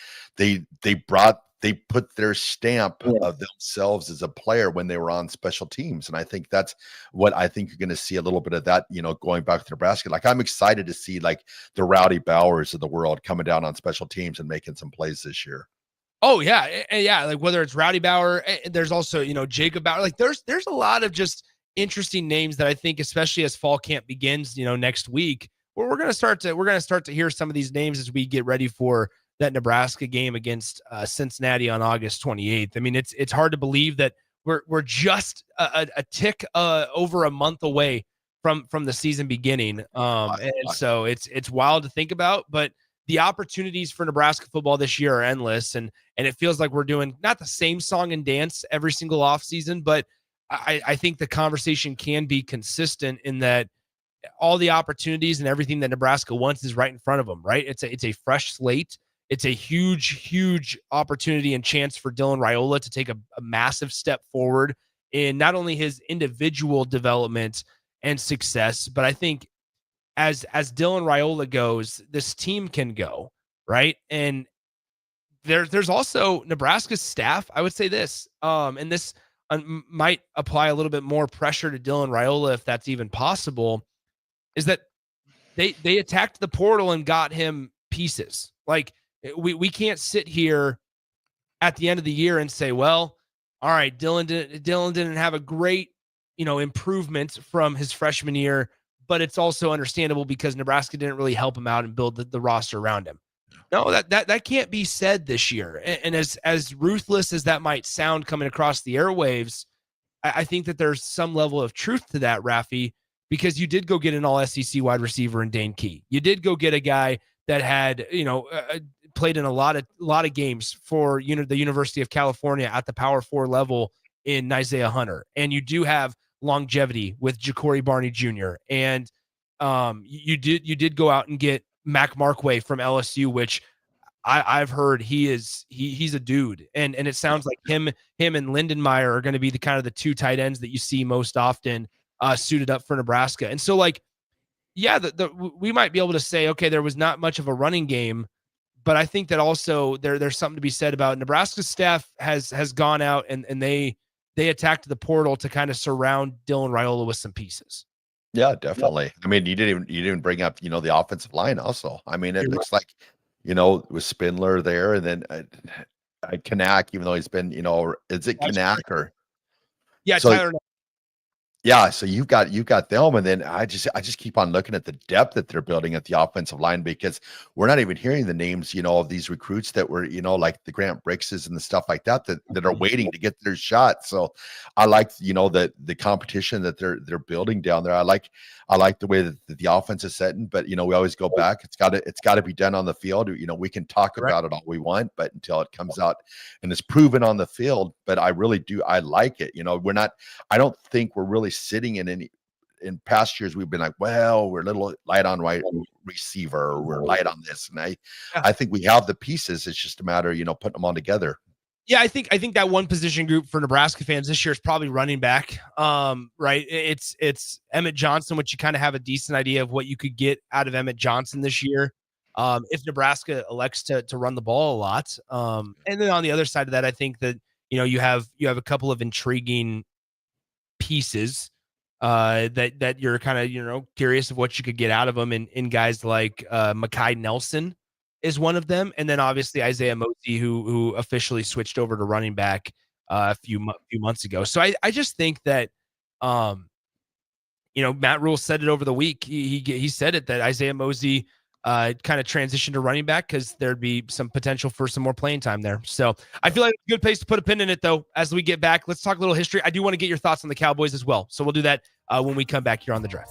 they put their stamp of themselves as a player when they were on special teams. And I think that's what I think you're going to see a little bit of that, going back to Nebraska. Like, I'm excited to see like the Rowdy Bowers of the world coming down on special teams and making some plays this year. Oh yeah. Yeah. Like whether it's Rowdy Bauer, there's also, Jacob Bauer, like there's a lot of just interesting names that I think, especially as fall camp begins, next week, where we're going to start to hear some of these names as we get ready for that Nebraska game against Cincinnati on August 28th. I mean, it's hard to believe that we're just a tick over a month away from the season beginning. And so it's wild to think about, but the opportunities for Nebraska football this year are endless. And it feels like we're doing not the same song and dance every single offseason, but I think the conversation can be consistent in that all the opportunities and everything that Nebraska wants is right in front of them, right? It's a fresh slate. It's a huge opportunity and chance for Dylan Raiola to take a massive step forward in not only his individual development and success, but I think as Dylan Raiola goes, this team can go, right? And there's also Nebraska's staff. I would say this, and this might apply a little bit more pressure to Dylan Raiola, if that's even possible, is that they attacked the portal and got him pieces. Like, we can't sit here at the end of the year and say, well, all right, Dylan didn't have a great, improvement from his freshman year, but it's also understandable because Nebraska didn't really help him out and build the roster around him. No, that can't be said this year. And as ruthless as that might sound coming across the airwaves, I think that there's some level of truth to that, Rafi, because you did go get an all-SEC wide receiver in Dane Key. You did go get a guy that had, played in a lot of games for the University of California at the Power 4 level in Isaiah Hunter. And you do have longevity with Ja'Cory Barney Jr. And you did go out and get Mac Markway from LSU, which I've heard he's a dude. And it sounds like him and Lindenmeyer are going to be the two tight ends that you see most often suited up for Nebraska. And so we might be able to say, okay, there was not much of a running game, but I think that also there's something to be said about Nebraska's staff has gone out and they attacked the portal to kind of surround Dylan Raiola with some pieces. Yeah, definitely. I mean, you didn't even bring up, the offensive line also. I mean, it looks like, with Spindler there, and then Kanak, even though he's been, is it Kanak or? Yeah, so, Tyler. Yeah, so you've got them, and then I just keep on looking at the depth that they're building at the offensive line, because we're not even hearing the names, of these recruits that were, like the Grant Brickses and the stuff like that are waiting to get their shot. So I like, the competition that they're building down there. I like the way that the offense is setting, but we always go back. It's got to be done on the field. We can talk about it all we want, but until it comes out and it's proven on the field. But I really do. I like it. I don't think we're really sitting in past years. We've been like, well, we're a little light on right receiver, or we're light on this. And I think we have the pieces. It's just a matter of, putting them all together. Yeah, I think that one position group for Nebraska fans this year is probably running back. Right. It's Emmett Johnson, which you kind of have a decent idea of what you could get out of Emmett Johnson this year. If Nebraska elects to run the ball a lot. And then on the other side of that, I think that, you have a couple of intriguing pieces that you're kind of, curious of what you could get out of them in guys like Mekhi Nelson is one of them. And then obviously Isaiah Mosey, who officially switched over to running back a few months ago. So I just think that, Matt Rule said it over the week. He said it, that Isaiah Mosey kind of transitioned to running back because there'd be some potential for some more playing time there. So I feel like it's a good place to put a pin in it, though. As we get back, let's talk a little history. I do want to get your thoughts on the Cowboys as well. So we'll do that when we come back here on The Drive.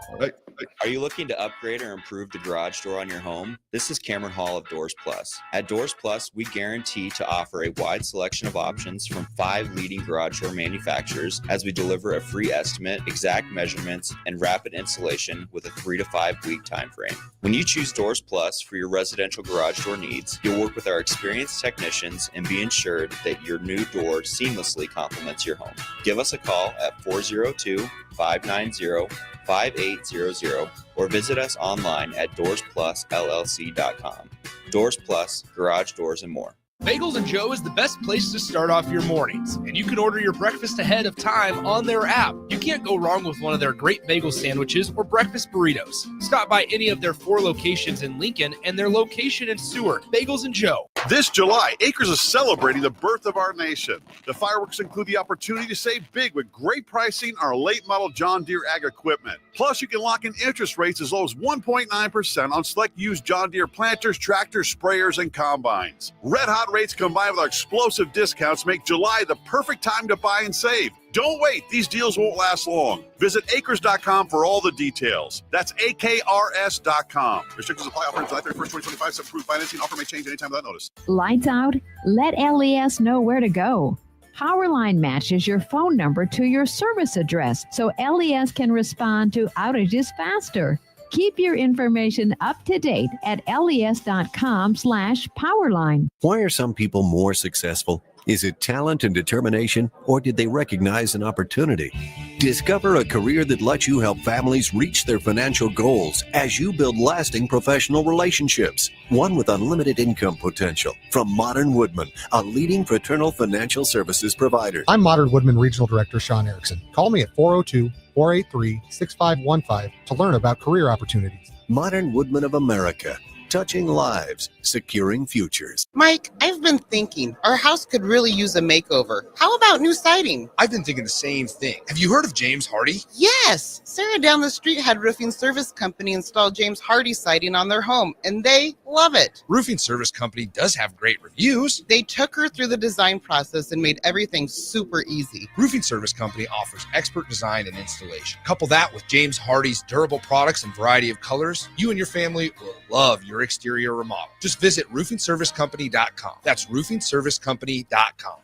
All right. Are you looking to upgrade or improve the garage door on your home? This is Cameron Hall of Doors Plus. At Doors Plus, we guarantee to offer a wide selection of options from 5 leading garage door manufacturers as we deliver a free estimate, exact measurements, and rapid installation with a 3 to 5 week time frame. When you choose Doors Plus for your residential garage door needs, you'll work with our experienced technicians and be ensured that your new door seamlessly complements your home. Give us a call at 402-590-5800 or visit us online at DoorsPlusLLC.com. Doors Plus, garage doors, and more. Bagels and Joe is the best place to start off your mornings, and you can order your breakfast ahead of time on their app. You can't go wrong with one of their great bagel sandwiches or breakfast burritos. Stop by any of their 4 locations in Lincoln and their location in Seward. Bagels and Joe. This July, Acres is celebrating the birth of our nation. The fireworks include the opportunity to save big with great pricing on our late model John Deere ag equipment. Plus, you can lock in interest rates as low as 1.9% on select used John Deere planters, tractors, sprayers, and combines. Red hot rates combined with our explosive discounts make July the perfect time to buy and save. Don't wait. These deals won't last long. Visit acres.com for all the details. That's AKRS.com. Restrictions apply. Offer July 31st, 2025. Some approved financing. Offer may change anytime without notice. Lights out? Let LES know where to go. Powerline matches your phone number to your service address so LES can respond to outages faster. Keep your information up to date at les.com/powerline. Why are some people more successful? Is it talent and determination, or did they recognize an opportunity? Discover a career that lets you help families reach their financial goals as you build lasting professional relationships. One with unlimited income potential. From Modern Woodman, a leading fraternal financial services provider. I'm Modern Woodman Regional Director Sean Erickson. Call me at 402-483-6515 to learn about career opportunities. Modern Woodman of America. Touching lives, securing futures. Mike, I've been thinking our house could really use a makeover. How about new siding? I've been thinking the same thing. Have you heard of James Hardy? Yes. Sarah down the street had Roofing Service Company install James Hardy siding on their home, and they love it. Roofing Service Company does have great reviews. They took her through the design process and made everything super easy. Roofing Service Company offers expert design and installation. Couple that with James Hardy's durable products and variety of colors, you and your family will love your exterior remodel. Just visit roofingservicecompany.com. That's roofingservicecompany.com.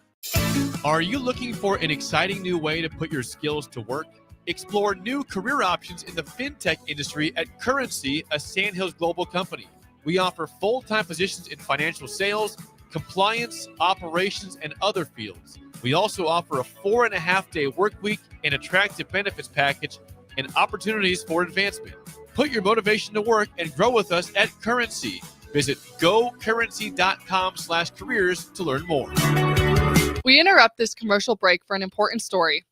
Are you looking for an exciting new way to put your skills to work? Explore new career options in the fintech industry at Currency, a Sandhills Global company. We offer full-time positions in financial sales, compliance, operations, and other fields. We also offer a 4.5-day work week, an attractive benefits package, and opportunities for advancement. Put your motivation to work and grow with us at Currency. Visit gocurrency.com/careers to learn more. We interrupt this commercial break for an important story.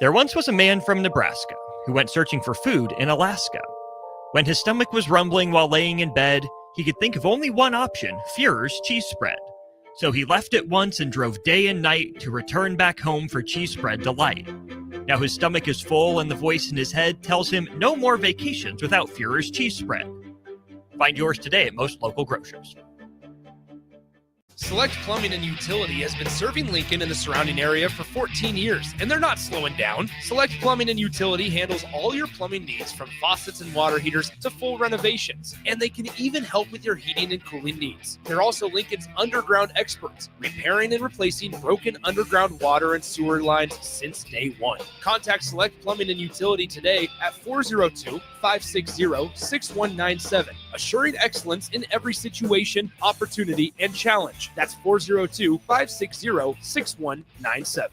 There once was a man from Nebraska who went searching for food in Alaska. When his stomach was rumbling while laying in bed, he could think of only one option, Führer's cheese spread. So he left at once and drove day and night to return back home for cheese spread delight. Now his stomach is full and the voice in his head tells him no more vacations without Führer's cheese spread. Find yours today at most local grocers. Select Plumbing and Utility has been serving Lincoln and the surrounding area for 14 years, and they're not slowing down. Select Plumbing and Utility handles all your plumbing needs, from faucets and water heaters to full renovations, and they can even help with your heating and cooling needs. They're also Lincoln's underground experts, repairing and replacing broken underground water and sewer lines since day one. Contact Select Plumbing and Utility today at 402-560-6197, assuring excellence in every situation, opportunity, and challenge. That's 402-560-6197.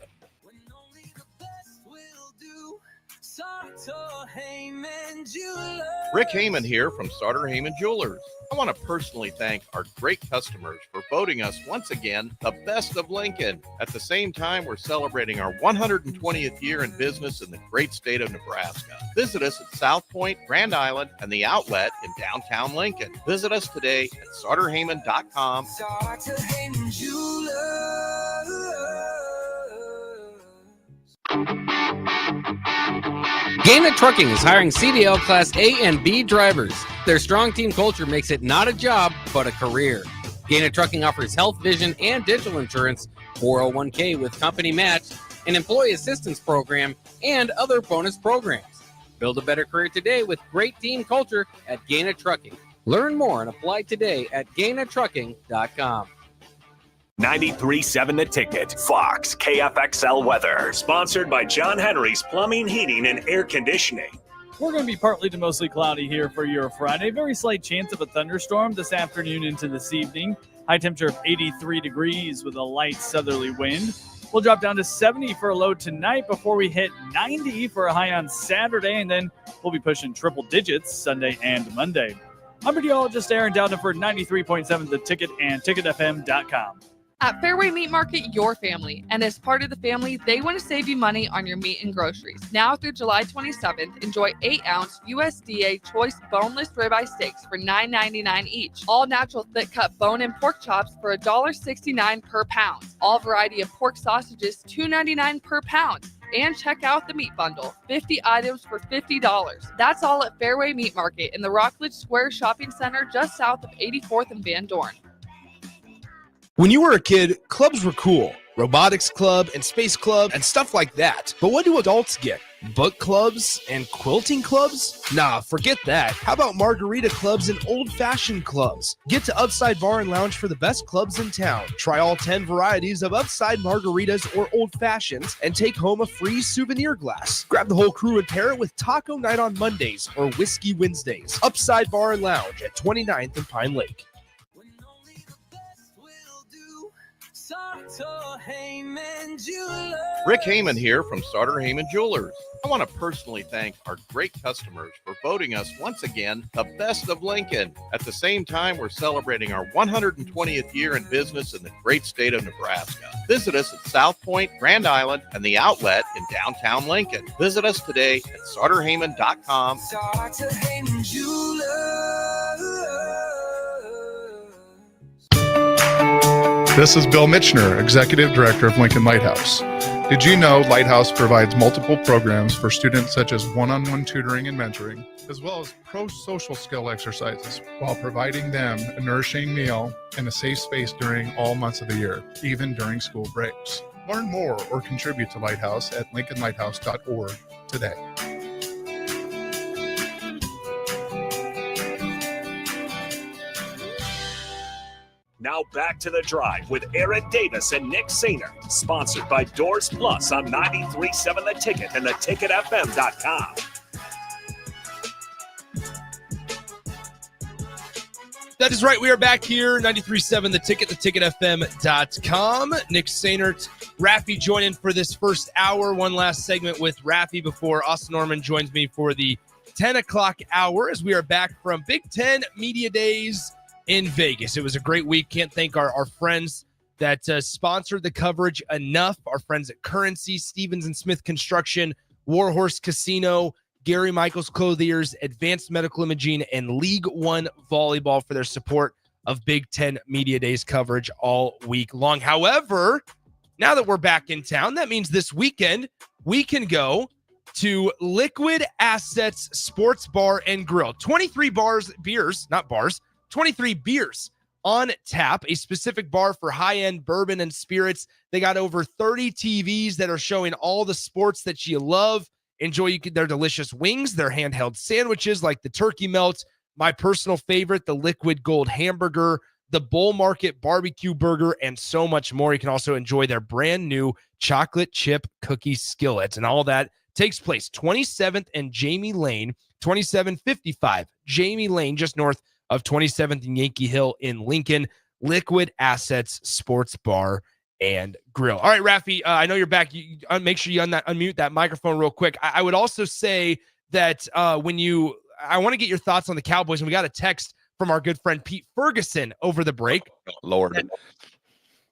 Rick Heyman here from Sartor Heyman Jewelers. I want to personally thank our great customers for voting us once again the best of Lincoln. At the same time, we're celebrating our 120th year in business in the great state of Nebraska. Visit us at South Point, Grand Island, and the Outlet in downtown Lincoln. Visit us today at SartorHeyman.com. Sartor Heyman Gaina Trucking is hiring CDL Class A and B drivers. Their strong team culture makes it not a job, but a career. Gaina Trucking offers health, vision, and dental insurance, 401k with company match, an employee assistance program, and other bonus programs. Build a better career today with great team culture at Gaina Trucking. Learn more and apply today at GainaTrucking.com. 93.7 The Ticket, Fox, KFXL weather. Sponsored by John Henry's Plumbing, Heating, and Air Conditioning. We're going to be partly to mostly cloudy here for your Friday. Very slight chance of a thunderstorm this afternoon into this evening. High temperature of 83 degrees with a light southerly wind. We'll drop down to 70 for a low tonight before we hit 90 for a high on Saturday. And then we'll be pushing triple digits Sunday and Monday. I'm meteorologist Aaron Downford, 93.7 The Ticket and TicketFM.com. At Fairway Meat Market, your family. And as part of the family, they want to save you money on your meat and groceries. Now through July 27th, enjoy 8-ounce USDA choice boneless ribeye steaks for $9.99 each. All natural thick-cut bone and pork chops for $1.69 per pound. All variety of pork sausages, $2.99 per pound. And check out the meat bundle, 50 items for $50. That's all at Fairway Meat Market in the Rockledge Square Shopping Center just south of 84th and Van Dorn. When you were a kid, clubs were cool. Robotics club and space club and stuff like that. But what do adults get? Book clubs and quilting clubs? Nah, forget that. How about margarita clubs and old-fashioned clubs? Get to Upside Bar and Lounge for the best clubs in town. Try all 10 varieties of Upside margaritas or old fashions and take home a free souvenir glass. Grab the whole crew and pair it with Taco Night on Mondays or Whiskey Wednesdays. Upside Bar and Lounge at 29th and Pine Lake. Rick Heyman here from Sartor Heyman Jewelers. I want to personally thank our great customers for voting us once again the best of Lincoln. At the same time, we're celebrating our 120th year in business in the great state of Nebraska. Visit us at South Point, Grand Island, and the Outlet in downtown Lincoln. Visit us today at SartorHeyman.com. Sartor Heyman This is Bill Mitchner, Executive Director of Lincoln Lighthouse. Did you know Lighthouse provides multiple programs for students such as one-on-one tutoring and mentoring, as well as pro-social skill exercises, while providing them a nourishing meal and a safe space during all months of the year, even during school breaks? Learn more or contribute to Lighthouse at lincolnlighthouse.org today. Now back to The Drive with Aaron Davis and Nick Sainer. Sponsored by Doors Plus on 93.7 The Ticket and theticketfm.com. That is right. We are back here, 93.7 The Ticket, theticketfm.com. Nick Sainert, Raffy joining for this first hour. One last segment with Raffy before Austin Norman joins me for the 10 o'clock hour as we are back from Big Ten Media Days in Vegas. It was a great week. Can't thank our friends that sponsored the coverage enough. Our friends at Currency, Stevens and Smith Construction, Warhorse Casino, Gary Michaels Clothiers, Advanced Medical Imaging, and League One Volleyball for their support of Big Ten Media Days coverage all week long. However, now that we're back in town, that means this weekend we can go to Liquid Assets Sports Bar and Grill. 23 beers on tap, a specific bar for high-end bourbon and spirits. They got over 30 TVs that are showing all the sports that you love. Enjoy their delicious wings, their handheld sandwiches like the turkey melt, my personal favorite, the liquid gold hamburger, the Bull Market barbecue burger, and so much more. You can also enjoy their brand new chocolate chip cookie skillet, and all that takes place 27th and Jamie Lane, 2755 Jamie Lane, just north of 27th and Yankee Hill in Lincoln. Liquid Assets Sports Bar and Grill. All right, Rafi, I know you're back. You make sure you unmute that microphone real quick. I would also say that I want to get your thoughts on the Cowboys, and we got a text from our good friend Pete Ferguson over the break. Lord,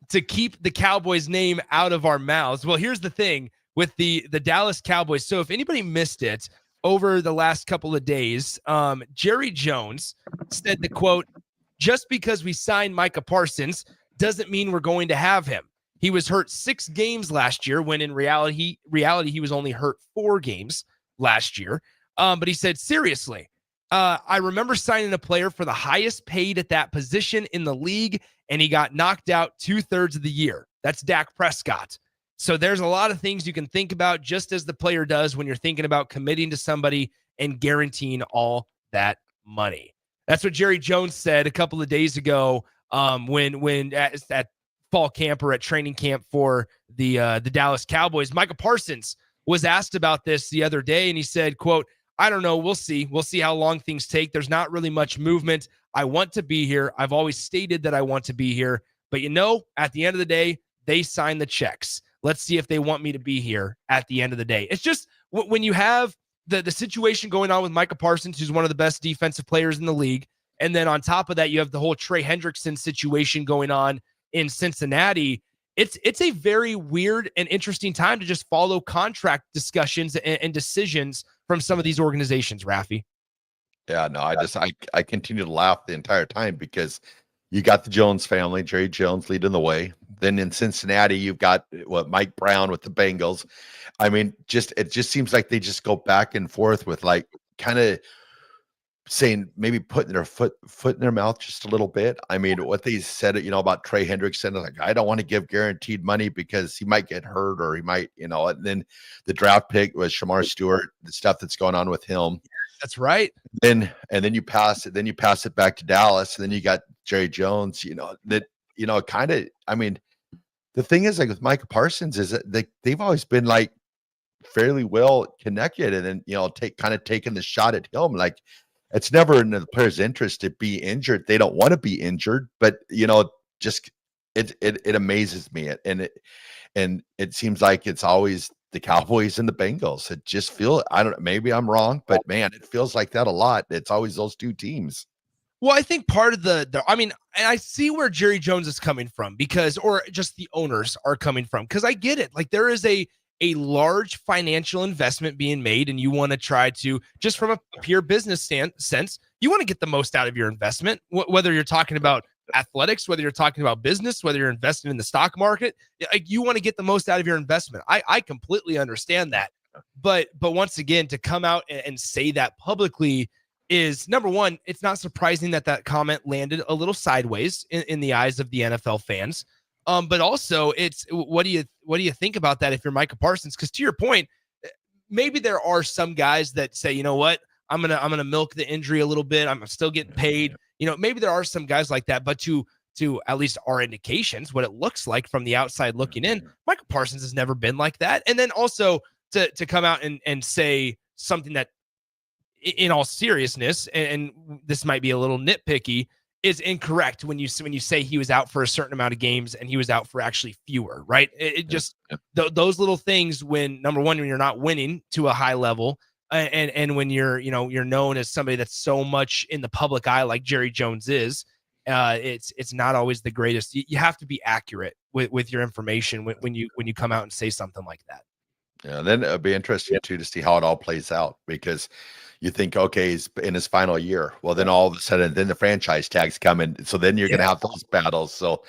to keep the Cowboys name out of our mouths. Well, here's the thing with the Dallas Cowboys. So if anybody missed it over the last couple of days, Jerry Jones said the quote, "Just because we signed Micah Parsons doesn't mean we're going to have him. He was hurt 6 games last year when in reality he was only hurt 4 games last year." But he said, seriously, I remember signing a player for the highest paid at that position in the league, and he got knocked out 2/3 of the year. That's Dak Prescott. So there's a lot of things you can think about, just as the player does when you're thinking about committing to somebody and guaranteeing all that money. That's what Jerry Jones said a couple of days ago when at fall camp or at training camp for the Dallas Cowboys. Micah Parsons was asked about this the other day, and he said, quote, "I don't know. We'll see. We'll see how long things take. There's not really much movement. I want to be here. I've always stated that I want to be here. But, at the end of the day, they sign the checks. Let's see if they want me to be here at the end of the day." It's just when you have the situation going on with Micah Parsons, who's one of the best defensive players in the league, and then on top of that, you have the whole Trey Hendrickson situation going on in Cincinnati. It's a very weird and interesting time to just follow contract discussions and decisions from some of these organizations, Rafi. Yeah, no, I continue to laugh the entire time because you got the Jones family, Jerry Jones leading the way. Then in Cincinnati, you've got Mike Brown with the Bengals. I mean, it just seems like they just go back and forth with like kind of saying, maybe putting their foot in their mouth just a little bit. I mean, what they said, about Trey Hendrickson, like, I don't want to give guaranteed money because he might get hurt or he might, and then the draft pick was Shamar Stewart, the stuff that's going on with him. That's right. And then you pass it back to Dallas, and then you got Jerry Jones, kind of, I mean, the thing is, like with Micah Parsons, is that they've always been like fairly well connected, and then taking the shot at him. Like, it's never in the player's interest to be injured. They don't want to be injured, but just it amazes me. And it seems like it's always the Cowboys and the Bengals. It just I don't know, maybe I'm wrong, but man, it feels like that a lot. It's always those 2 teams. Well, I think part of and I see where Jerry Jones is coming from or just the owners are coming from, because I get it. Like, there is a large financial investment being made, and you want to try to, just from a pure business sense, you want to get the most out of your investment, whether you're talking about athletics, whether you're talking about business, whether you're investing in the stock market. Like, you want to get the most out of your investment. I completely understand that. But once again, to come out and say that publicly is, number one, it's not surprising that comment landed a little sideways in the eyes of the NFL fans. But also, it's what do you think about that if you're Micah Parsons? Because to your point, maybe there are some guys that say, you know what, I'm gonna milk the injury a little bit. I'm still getting paid. Maybe there are some guys like that. But to at least our indications, what it looks like from the outside looking in, Micah Parsons has never been like that. And then also to come out and say something that, in all seriousness, and this might be a little nitpicky, is incorrect when you say he was out for a certain amount of games and he was out for actually fewer, right? It just those little things, when number one, when you're not winning to a high level, and when you're known as somebody that's so much in the public eye like Jerry Jones is, it's not always the greatest. You have to be accurate with your information when you come out and say something like that. Yeah, then it'll be interesting too to see how it all plays out, because you think, okay, he's in his final year. Well, then all of a sudden, then the franchise tags come in. So then you're going to have those battles. So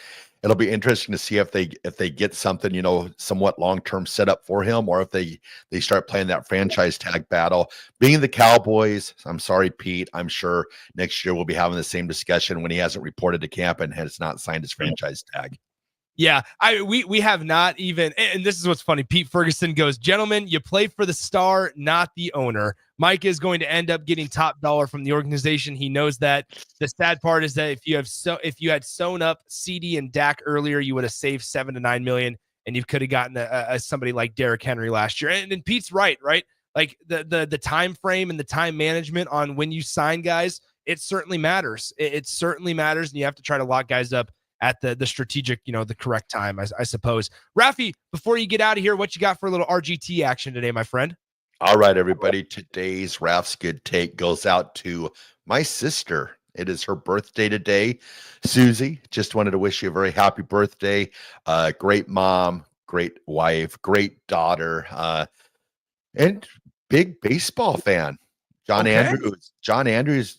it'll be interesting to see if they get something, somewhat long-term set up for him, or if they start playing that franchise tag battle. Being the Cowboys, I'm sorry, Pete, I'm sure next year we'll be having the same discussion when he hasn't reported to camp and has not signed his franchise tag. Yeah, we have not even, and this is what's funny. Pete Ferguson goes, "Gentlemen, you play for the star, not the owner. Mike is going to end up getting top dollar from the organization. He knows that. The sad part is that if you had sewn up CD and Dak earlier, you would have saved $7 to $9 million, and you could have gotten somebody like Derrick Henry last year." And Pete's right? Like the time frame and the time management on when you sign guys, it certainly matters. It certainly matters, and you have to try to lock guys up at the strategic, the correct time, I suppose. Rafi, before you get out of here, what you got for a little RGT action today, my friend? All right, everybody. Today's Raf's Good Take goes out to my sister. It is her birthday today. Susie, just wanted to wish you a very happy birthday. Great mom, great wife, great daughter, and big baseball fan. John Andrews,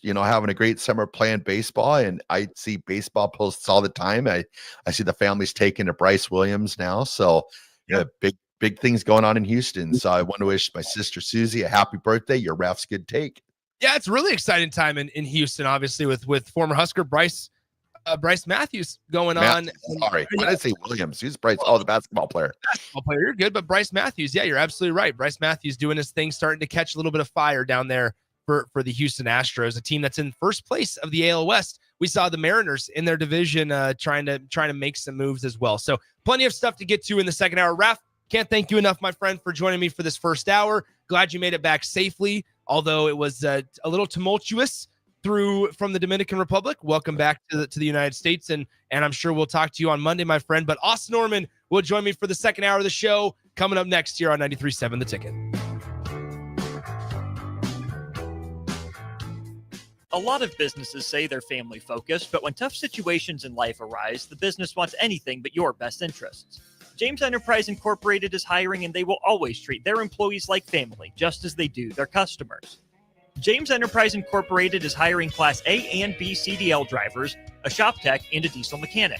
having a great summer playing baseball, and I see baseball posts all the time. I see the family's taking to Bryce Williams now. So big things going on in Houston. So I want to wish my sister Susie a happy birthday. Your Raf's Good Take. Yeah, it's a really exciting time in Houston, obviously, with former Husker Bryce Matthews going on. Sorry, why did I say Williams? He's Bryce, the basketball player. Basketball player, you're good, but Bryce Matthews, yeah, you're absolutely right. Bryce Matthews doing his thing, starting to catch a little bit of fire down there for the Houston Astros, a team that's in first place of the AL West. We saw the Mariners in their division trying to make some moves as well. So plenty of stuff to get to in the second hour. Raf, can't thank you enough, my friend, for joining me for this first hour. Glad you made it back safely, although it was a little tumultuous from the Dominican Republic. Welcome back to the United States, and I'm sure we'll talk to you on Monday, my friend. But Austin Norman will join me for the second hour of the show coming up next here on 93.7 The Ticket. A lot of businesses say they're family focused, but when tough situations in life arise, the business wants anything but your best interests. James Enterprise Incorporated is hiring, and they will always treat their employees like family, just as they do their customers. James Enterprise Incorporated is hiring Class A and B CDL drivers, a shop tech, and a diesel mechanic.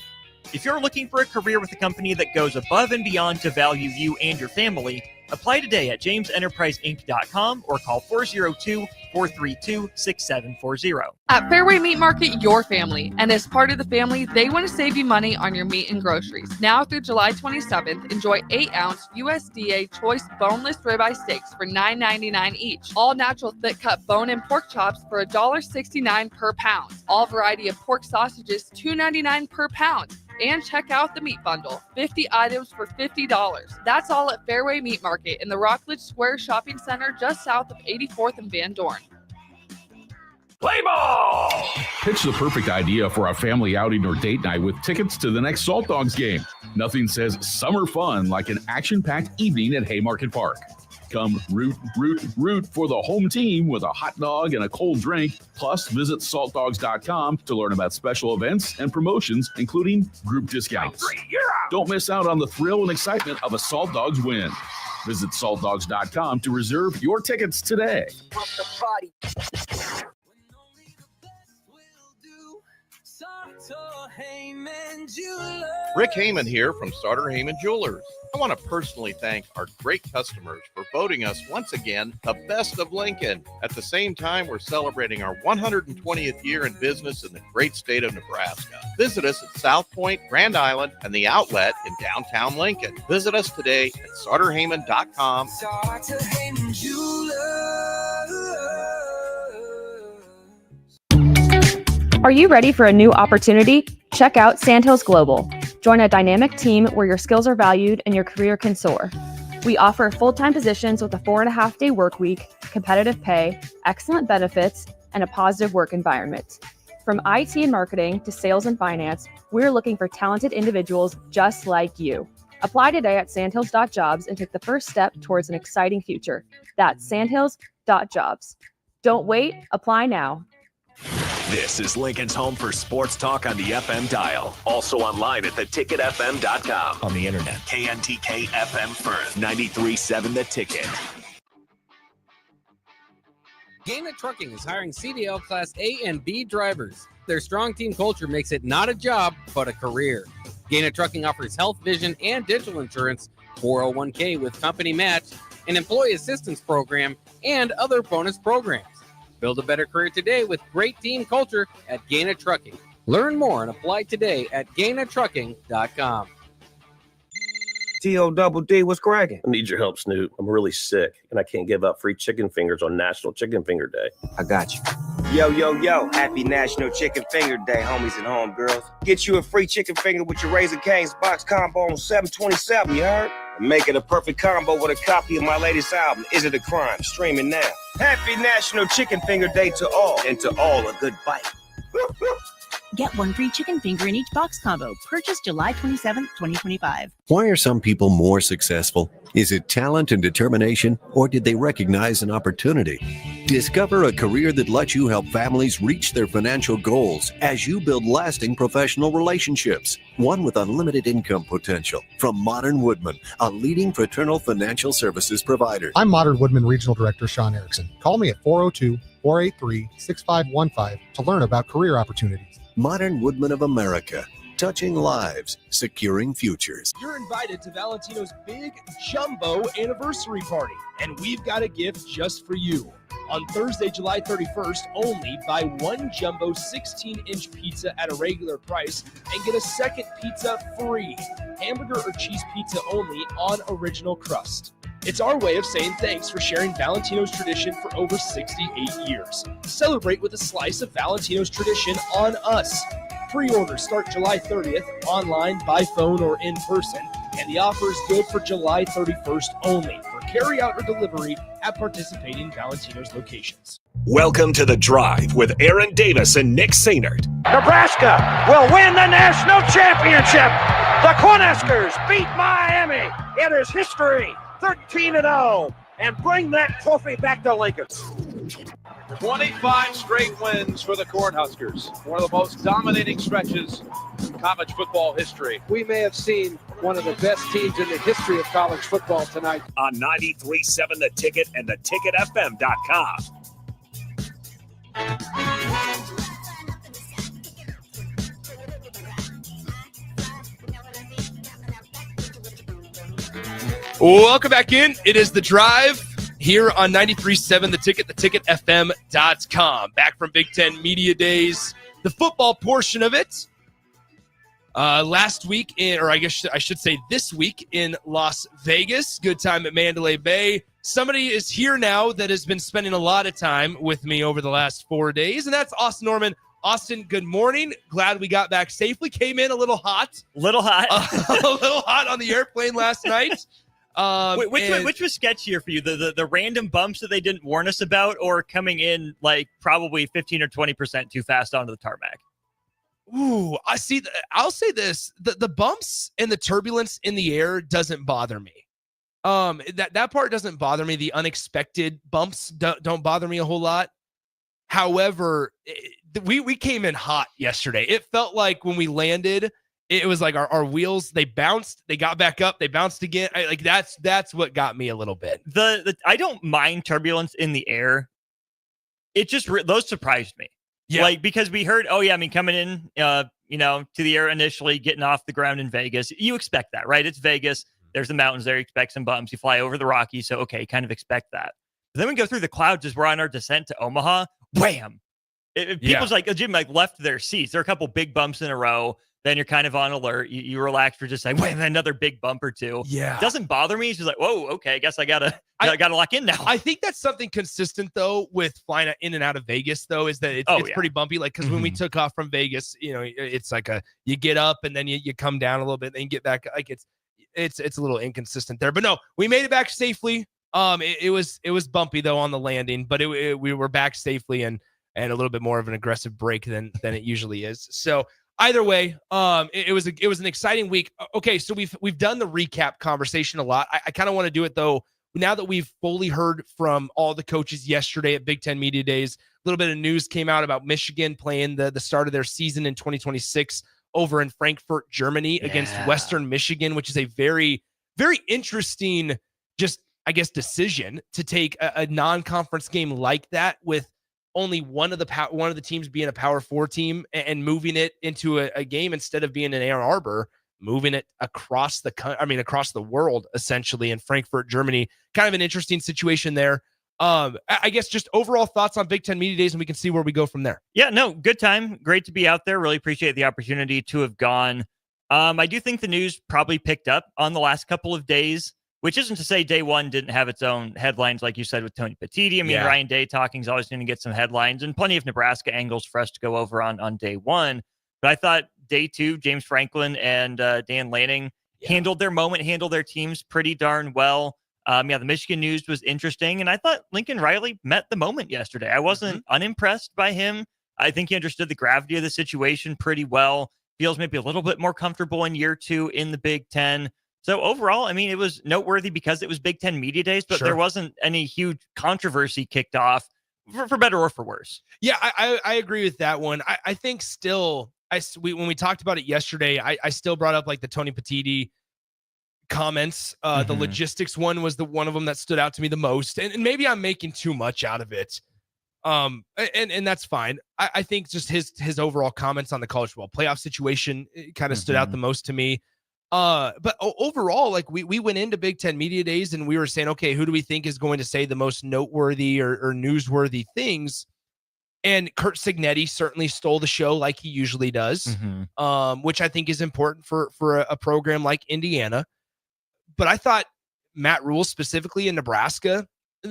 If you're looking for a career with a company that goes above and beyond to value you and your family, apply today at jamesenterpriseinc.com or call 402-432-6740. At Fairway Meat Market, your family. And as part of the family, they want to save you money on your meat and groceries. Now through July 27th, enjoy 8-ounce USDA choice boneless ribeye steaks for $9.99 each. All natural thick-cut bone and pork chops for $1.69 per pound. All variety of pork sausages, $2.99 per pound. And check out the meat bundle, 50 items for $50. That's all at Fairway Meat Market in the Rockledge Square Shopping Center just south of 84th and Van Dorn. Play ball! Pitch the perfect idea for a family outing or date night with tickets to the next Salt Dogs game. Nothing says summer fun like an action-packed evening at Haymarket Park. Come root for the home team with a hot dog and a cold drink. Plus, visit saltdogs.com to learn about special events and promotions, including group discounts. Don't miss out on the thrill and excitement of a Salt Dogs win. Visit saltdogs.com to reserve your tickets today. Rick Heyman here from Starter Heyman Jewelers. I want to personally thank our great customers for voting us once again the best of Lincoln. At the same time, we're celebrating our 120th year in business in the great state of Nebraska. Visit us at South Point, Grand Island, and the Outlet in downtown Lincoln. Visit us today at StarterHeyman.com. Starter Heyman Jewelers. Are you ready for a new opportunity? Check out Sandhills Global. Join a dynamic team where your skills are valued and your career can soar. We offer full-time positions with a 4.5-day work week, competitive pay, excellent benefits, and a positive work environment. From IT and marketing to sales and finance, we're looking for talented individuals just like you. Apply today at sandhills.jobs and take the first step towards an exciting future. That's sandhills.jobs. Don't wait, apply now. This is Lincoln's home for sports talk on the FM dial. Also online at theticketfm.com. On the internet, KNTK FM Firth, 93.7 The Ticket. Gaina Trucking is hiring CDL Class A and B drivers. Their strong team culture makes it not a job, but a career. Gaina Trucking offers health, vision, and dental insurance, 401k with company match, an employee assistance program, and other bonus programs. Build a better career today with great team culture at Gaina Trucking. Learn more and apply today at GainaTrucking.com. T-O-double-D, what's cracking? I need your help, Snoop. I'm really sick, and I can't give up free chicken fingers on National Chicken Finger Day. I got you. Yo, happy National Chicken Finger Day, homies and homegirls. Get you a free chicken finger with your Raising Cane's box combo on $7.27, you heard? Make it a perfect combo with a copy of my latest album, Is It a Crime? Streaming now. Happy National Chicken Finger Day to all, and to all a good bite. Get one free chicken finger in each box combo. Purchase July 27th, 2025. Why are some people more successful? Is it talent and determination, or did they recognize an opportunity? Discover a career that lets you help families reach their financial goals as you build lasting professional relationships. One with unlimited income potential. From Modern Woodman, a leading fraternal financial services provider. I'm Modern Woodman Regional Director Sean Erickson. Call me at 402-483-6515 to learn about career opportunities. Modern Woodman of America, touching lives, securing futures. You're invited to Valentino's big jumbo anniversary party, and we've got a gift just for you. On Thursday, July 31st, only buy one jumbo 16-inch pizza at a regular price and get a second pizza free. Hamburger or cheese pizza only on original crust. It's our way of saying thanks for sharing Valentino's tradition for over 68 years. Celebrate with a slice of Valentino's tradition on us. Pre-orders start July 30th, online, by phone, or in person, and the offer is good for July 31st only for carry-out or delivery at participating Valentino's locations. Welcome to The Drive with Aaron Davis and Nick Sainert. Nebraska will win the national championship. The Cornhuskers beat Miami. It is history. 13-0, and bring that trophy back to Lincoln. 25 straight wins for the Cornhuskers. One of the most dominating stretches in college football history. We may have seen one of the best teams in the history of college football tonight. On 93.7 The Ticket and theticketfm.com. Welcome back in. It is The Drive here on 93.7 The Ticket, theticketfm.com. Back from Big Ten Media Days, the football portion of it. Last week, or I guess I should say this week in Las Vegas. Good time at Mandalay Bay. Somebody is here now that has been spending a lot of time with me over the last 4 days, and that's Austin Norman. Austin, good morning. Glad we got back safely. Came in a little hot. A little hot on the airplane last night. Which was sketchier for you, the random bumps that they didn't warn us about, or coming in like probably 15 or 20% too fast onto the tarmac? Ooh, I see. I'll say this: the bumps and the turbulence in the air doesn't bother me. That part doesn't bother me. The unexpected bumps don't bother me a whole lot. However, we came in hot yesterday. It felt like when we landed, it was like our wheels, they bounced, they got back up, they bounced again. That's what got me a little bit. I don't mind turbulence in the air. It just, those surprised me. Yeah. Like, because we heard, coming in, to the air initially, getting off the ground in Vegas. You expect that, right? It's Vegas. There's the mountains there. You expect some bumps. You fly over the Rockies. So, okay, kind of expect that. But then we go through the clouds as we're on our descent to Omaha. Wham! People's left their seats. There are a couple big bumps in a row. Then you're kind of on alert. You relax for just like, wait, another big bump or two. Yeah. It doesn't bother me. It's just like, whoa, okay, I guess I gotta lock in now. I think that's something consistent though with flying in and out of Vegas though, is that it's pretty bumpy. Like, because when we took off from Vegas, it's like you get up and then you come down a little bit and then you get back. Like it's a little inconsistent there. But no, we made it back safely. It was bumpy though on the landing, but we were back safely and a little bit more of an aggressive break than it usually is. So either way, it was an exciting week. Okay, so we've done the recap conversation a lot. I kind of want to do it though now that we've fully heard from all the coaches yesterday at Big Ten Media Days. A little bit of news came out about Michigan playing the start of their season in 2026 over in Frankfurt, Germany against Western Michigan, which is a very, very interesting, just I guess, decision to take a non-conference game like that with only one of the teams being a Power 4 team and moving it into a game instead of being in Ann Arbor. moving it across the world, essentially, in Frankfurt, Germany. Kind of an interesting situation there. I guess just overall thoughts on Big Ten Media Days, and we can see where we go from there. Yeah, no, good time. Great to be out there. Really appreciate the opportunity to have gone. I do think the news probably picked up on the last couple of days, which isn't to say day one didn't have its own headlines, like you said, with Tony Petitti. I mean, Ryan Day talking is always going to get some headlines and plenty of Nebraska angles for us to go over on day one. But I thought day two, James Franklin and Dan Lanning handled their moment, handled their teams pretty darn well. The Michigan news was interesting, and I thought Lincoln Riley met the moment yesterday. I wasn't unimpressed by him. I think he understood the gravity of the situation pretty well. Feels maybe a little bit more comfortable in year two in the Big Ten. So overall, I mean, it was noteworthy because it was Big Ten Media Days, but there wasn't any huge controversy kicked off for better or for worse. Yeah, I agree with that one. I think still, when we talked about it yesterday, I still brought up like the Tony Petitti comments. The logistics one was the one of them that stood out to me the most. And maybe I'm making too much out of it. And that's fine. I think just his overall comments on the college football playoff situation kind of stood out the most to me. But overall, like we went into Big Ten Media Days and we were saying, okay, who do we think is going to say the most noteworthy or newsworthy things? And Kurt Signetti certainly stole the show like he usually does, which I think is important for a program like Indiana. But I thought Matt Rule specifically in Nebraska,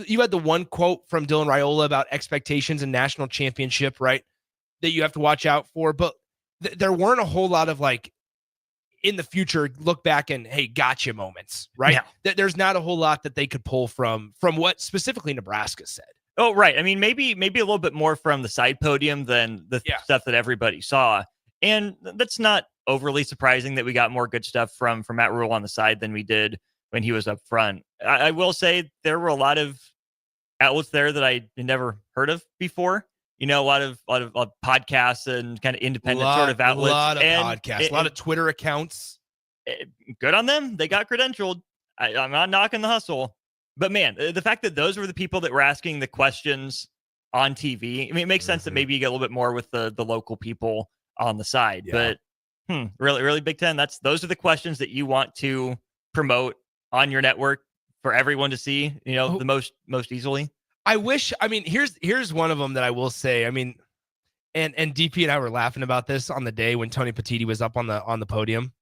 you had the one quote from Dylan Raiola about expectations and national championship, right? That you have to watch out for. But there weren't a whole lot of like in the future, look back and, hey, gotcha moments, right? There's not a whole lot that they could pull from what specifically Nebraska said. Oh, right. I mean, maybe a little bit more from the side podium than the stuff that everybody saw. And that's not overly surprising that we got more good stuff from Matt Rule on the side than we did when he was up front. I will say there were a lot of outlets there that I had never heard of before. You know, a lot of podcasts and kind of independent sort of outlets. A lot of podcasts, a lot of Twitter accounts. Good on them. They got credentialed. I'm not knocking the hustle. But man, the fact that those were the people that were asking the questions on TV, I mean, it makes sense that maybe you get a little bit more with the local people on the side. But really Big Ten, those are the questions that you want to promote on your network for everyone to see, you know, the most easily. Here's one of them that I will say. I mean, and DP and I were laughing about this on the day when Tony Petitti was up on the podium.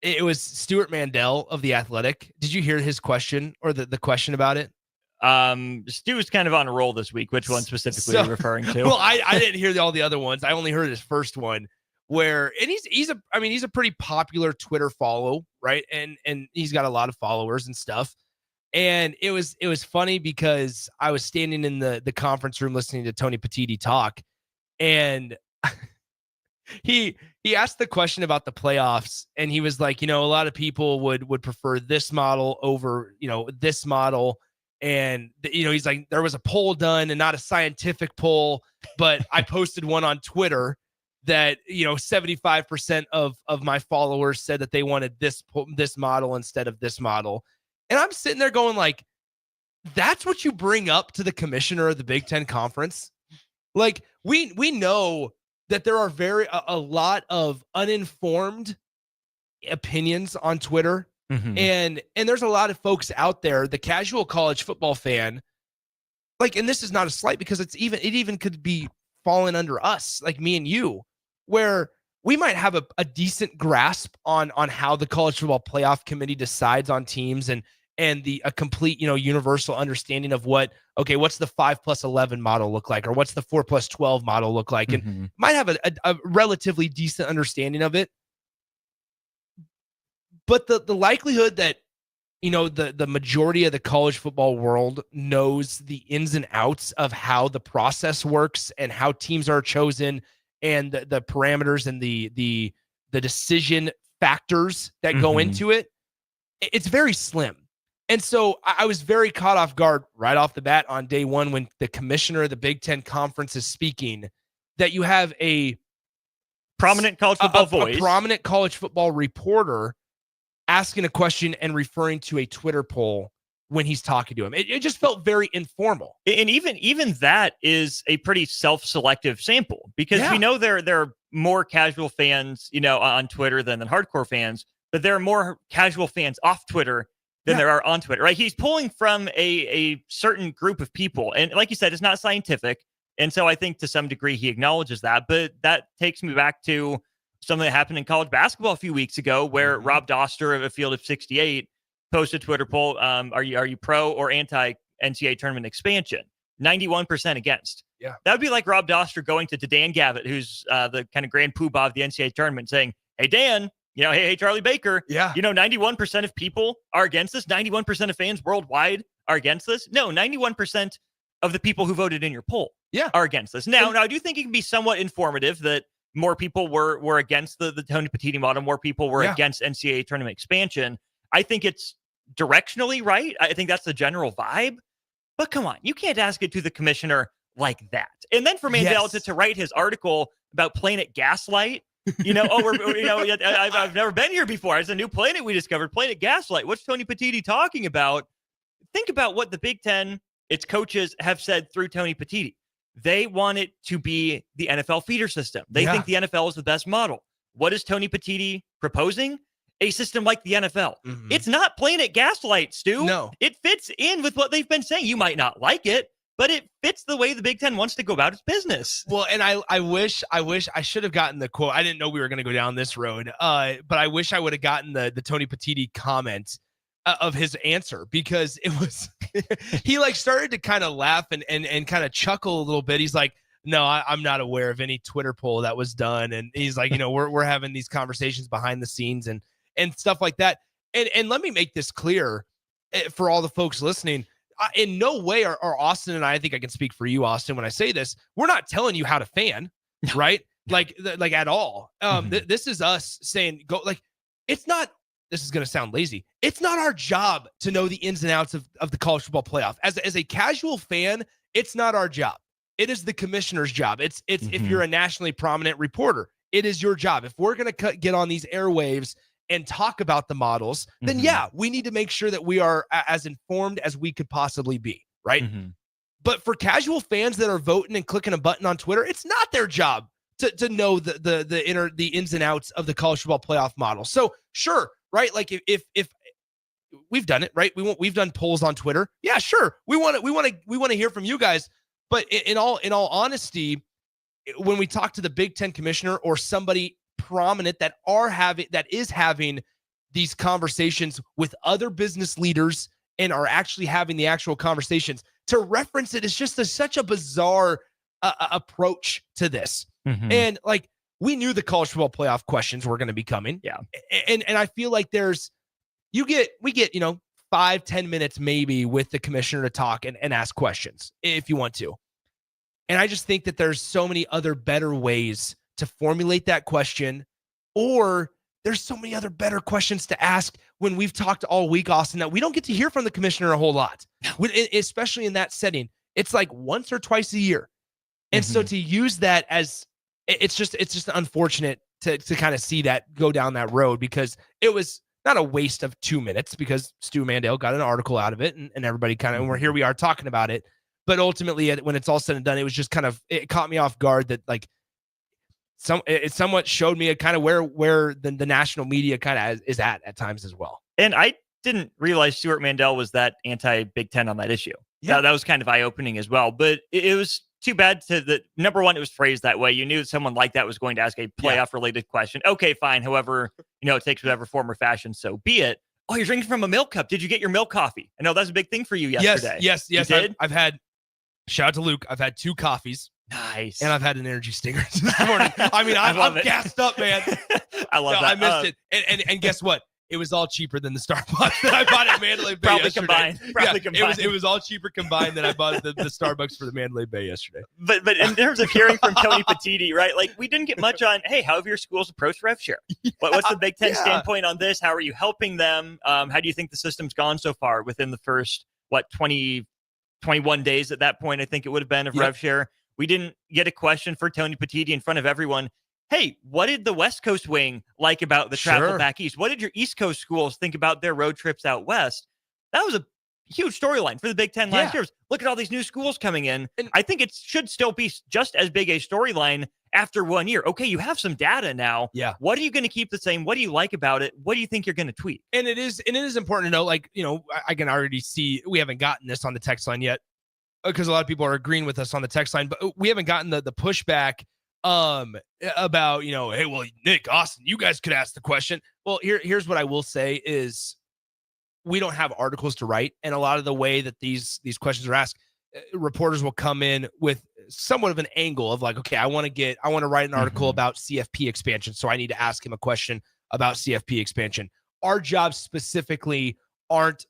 It was Stuart Mandel of The Athletic. Did you hear his question or the question about it? Stu was kind of on a roll this week. Which one specifically are you referring to? Well, I didn't hear all the other ones. I only heard his first one and he's a pretty popular Twitter follow, right? And he's got a lot of followers and stuff. And it was funny because I was standing in the conference room listening to Tony Petitti talk, and he asked the question about the playoffs, and he was like, you know, a lot of people would prefer this model over, you know, this model. And, you know, he's like, there was a poll done and not a scientific poll, but I posted one on Twitter that, you know, 75% of my followers said that they wanted this model instead of this model. And I'm sitting there going like, that's what you bring up to the commissioner of the Big Ten Conference? Like, we know that there are a lot of uninformed opinions on Twitter. And there's a lot of folks out there, the casual college football fan, like, and this is not a slight because it even could be falling under us, like me and you, where we might have a decent grasp on how the college football playoff committee decides on teams and a complete, you know, universal understanding of what's the 5+11 model look like, or what's the 4+12 model look like, and might have a relatively decent understanding of it. But the likelihood that, you know, the majority of the college football world knows the ins and outs of how the process works and how teams are chosen and the parameters and the decision factors that go into it, it's very slim. And so I was very caught off guard right off the bat on day one when the commissioner of the Big Ten Conference is speaking, that you have a prominent college football voice, a prominent college football reporter asking a question and referring to a Twitter poll when he's talking to him. It just felt very informal. And even that is a pretty self-selective sample, because we know there are more casual fans, on Twitter than hardcore fans, but there are more casual fans off Twitter than there are on Twitter, right? He's pulling from a certain group of people. And like you said, it's not scientific. And so I think to some degree he acknowledges that. But that takes me back to something that happened in college basketball a few weeks ago where Rob Doster of a field of 68 posted a Twitter poll. Are you pro or anti NCAA tournament expansion? 91% against. Yeah. That would be like Rob Doster going to Dan Gavitt, who's the kind of grand poobah of the NCAA tournament, saying, hey, Dan, hey, Charlie Baker. Yeah. 91% of people are against this. 91% of fans worldwide are against this. No, 91% of the people who voted in your poll are against this. Now, I do think it can be somewhat informative that more people were against the Tony Petitti model. More people were against NCAA tournament expansion. I think it's directionally right. I think that's the general vibe. But come on, you can't ask it to the commissioner like that. And then for Mandel to write his article about Planet Gaslight, I've never been here before. It's a new planet we discovered, Planet Gaslight. What's Tony Petitti talking about? Think about what the Big Ten, its coaches have said through Tony Petitti. They want it to be the NFL feeder system. They think the NFL is the best model. What is Tony Petitti proposing? A system like the NFL. It's not Planet Gaslight, Stu. No. It fits in with what they've been saying. You might not like it, but it fits the way the Big Ten wants to go about its business. Well, and I wish I should have gotten the quote. I didn't know we were going to go down this road, but I wish I would have gotten the Tony Petitti comment of his answer, because it was he started to kind of laugh and kind of chuckle a little bit. He's like, no, I'm not aware of any Twitter poll that was done, and he's like, we're having these conversations behind the scenes and stuff like that. And let me make this clear for all the folks listening. In no way are Austin and I think I can speak for you, Austin, when I say this, we're not telling you how to fan, right? Like at all. This is us saying, go, it's not, this is going to sound lazy. It's not our job to know the ins and outs of the college football playoff. As a casual fan, it's not our job. It is the commissioner's job. It's if you're a nationally prominent reporter, it is your job. If we're going to get on these airwaves and talk about the models, then we need to make sure that we are as informed as we could possibly be, right? But for casual fans that are voting and clicking a button on Twitter, it's not their job to know the ins and outs of the college football playoff model. So sure, right? Like if we've done it, right? We've done polls on Twitter. Yeah, sure. We want to hear from you guys. But in all honesty, when we talk to the Big Ten commissioner or somebody prominent that is having these conversations with other business leaders and are actually having the actual conversations, to reference it is just such a bizarre approach to this. And we knew the college football playoff questions were going to be coming. Yeah. And I feel like we get 5-10 minutes maybe with the commissioner to talk and ask questions if you want to. And I just think that there's so many other better ways to formulate that question, or there's so many other better questions to ask when we've talked all week, Austin, that we don't get to hear from the commissioner a whole lot, especially in that setting. It's like once or twice a year. And so to use that as it's just unfortunate to kind of see that go down that road, because it was not a waste of 2 minutes, because Stu Mandel got an article out of it and everybody and here we are talking about it. But ultimately, when it's all said and done, it was just it caught me off guard that it somewhat showed me kind of where the national media kind of is at times as well. And I didn't realize Stuart Mandel was that anti-Big Ten on that issue. Yeah, that was kind of eye-opening as well. But it was too bad number one, it was phrased that way. You knew someone like that was going to ask a playoff-related question. Okay, fine. However, it takes whatever form or fashion, so be it. Oh, you're drinking from a milk cup. Did you get your milk coffee? I know that's a big thing for you yesterday. Yes. You did? I've had, shout out to Luke, I've had 2 coffees. Nice. And I've had an energy stinger this morning. I mean, I'm gassed up, man. I love that. I missed it. And guess what? It was all cheaper than the Starbucks that I bought at Mandalay Bay yesterday. Combined. It was all cheaper combined than I bought at the Starbucks for the Mandalay Bay yesterday. But in terms of hearing from Tony Petitti, right? We didn't get much on, hey, how have your schools approached rev share? What's the Big Ten standpoint on this? How are you helping them? How do you think the system's gone so far within the first, 21 days at that point, I think it would have been, of rev share? We didn't get a question for Tony Petitti in front of everyone. Hey, what did the West Coast wing like about the travel back east? What did your East Coast schools think about their road trips out west? That was a huge storyline for the Big Ten last year. Look at all these new schools coming in. And I think it should still be just as big a storyline after 1 year. Okay, you have some data now. Yeah. What are you going to keep the same? What do you like about it? What do you think you're going to tweak? And it is important to know, like, I can already see we haven't gotten this on the text line yet because a lot of people are agreeing with us on the text line, but we haven't gotten the pushback about, hey, well, Nick, Austin, you guys could ask the question. Well, here's what I will say is we don't have articles to write. And a lot of the way that these questions are asked, reporters will come in with somewhat of an angle of like, okay, I want to write an article about CFP expansion. So I need to ask him a question about CFP expansion. Our jobs specifically aren't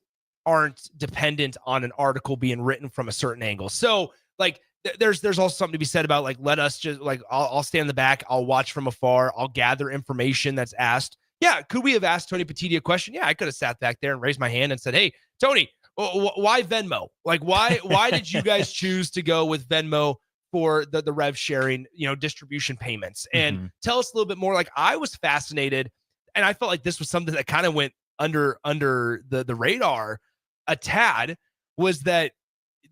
dependent on an article being written from a certain angle. So like, there's also something to be said about like, let us just like, I'll stand in the back. I'll watch from afar. I'll gather information that's asked. Yeah. Could we have asked Tony Petitti a question? Yeah. I could have sat back there and raised my hand and said, hey, Tony, why Venmo? Like, why did you guys choose to go with Venmo for the rev sharing, distribution payments? And tell us a little bit more. Like, I was fascinated, and I felt like this was something that kind of went under the radar a tad, was that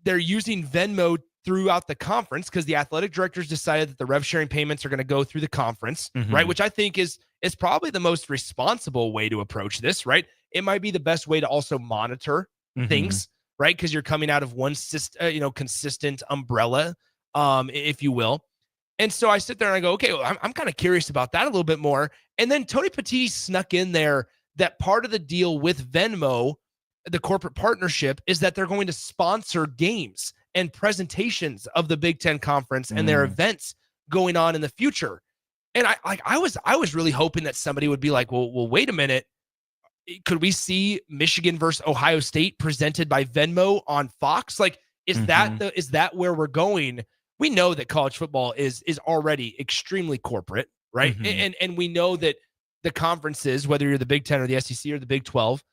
they're using Venmo throughout the conference because the athletic directors decided that the rev sharing payments are going to go through the conference, right? Which I think is probably the most responsible way to approach this, right? It might be the best way to also monitor things, right? Because you're coming out of one consistent umbrella, if you will. And so I sit there and I go, okay, well, I'm kind of curious about that a little bit more. And then Tony Petitti snuck in there that part of the deal with Venmo, the corporate partnership, is that they're going to sponsor games and presentations of the Big Ten Conference and their events going on in the future. And I was really hoping that somebody would be like, well, wait a minute. Could we see Michigan versus Ohio State presented by Venmo on Fox? Like, is that where we're going? We know that college football is already extremely corporate, right? And we know that the conferences, whether you're the Big Ten or the SEC or the Big 12,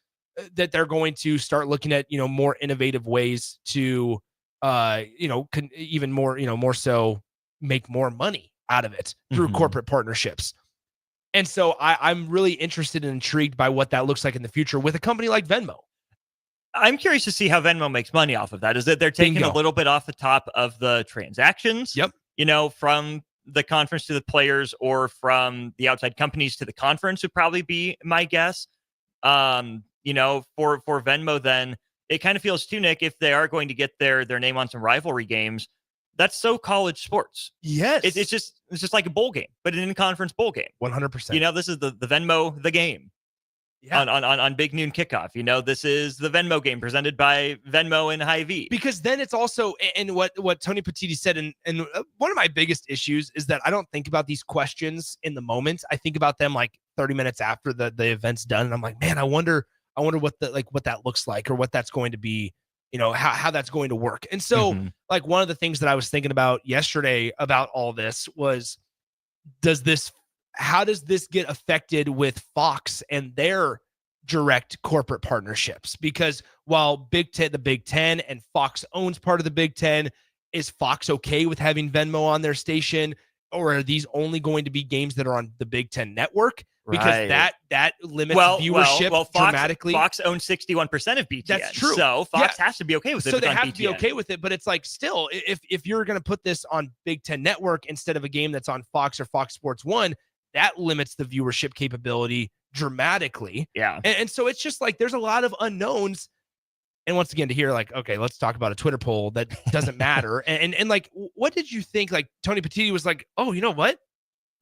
that they're going to start looking at, more innovative ways to, even more, more so make more money out of it through corporate partnerships. And so I'm really interested and intrigued by what that looks like in the future with a company like Venmo. I'm curious to see how Venmo makes money off of that. Is that they're taking a little bit off the top of the transactions? Yep. From the conference to the players, or from the outside companies to the conference would probably be my guess. For Venmo, then it kind of feels too, Nick, if they are going to get their name on some rivalry games, that's so college sports. Yes. It's just like a bowl game, but an in-conference bowl game. 100%. This is the Venmo, the game. Yeah. On Big Noon Kickoff. This is the Venmo game presented by Venmo and Hy-Vee. Because then it's also, and what Tony Petitti said, and one of my biggest issues is that I don't think about these questions in the moment. I think about them like 30 minutes after the event's done, and I'm like, man, I wonder what that looks like, or what that's going to be, how that's going to work. And so like one of the things that I was thinking about yesterday about all this was, how does this get affected with Fox and their direct corporate partnerships? Because while the Big Ten and Fox owns part of the Big Ten, is Fox okay with having Venmo on their station? Or are these only going to be games that are on the Big Ten network? Because that limits viewership dramatically. Fox owns 61% of BTN. That's true. So Fox has to be okay with it. So they have to be okay with it. But it's like, still, if you're going to put this on Big Ten network instead of a game that's on Fox or Fox Sports 1, that limits the viewership capability dramatically. Yeah. And so it's just like, there's a lot of unknowns. And once again, to hear like, okay, let's talk about a Twitter poll that doesn't matter. And like, what did you think? Like Tony Petitti was like, oh, you know what?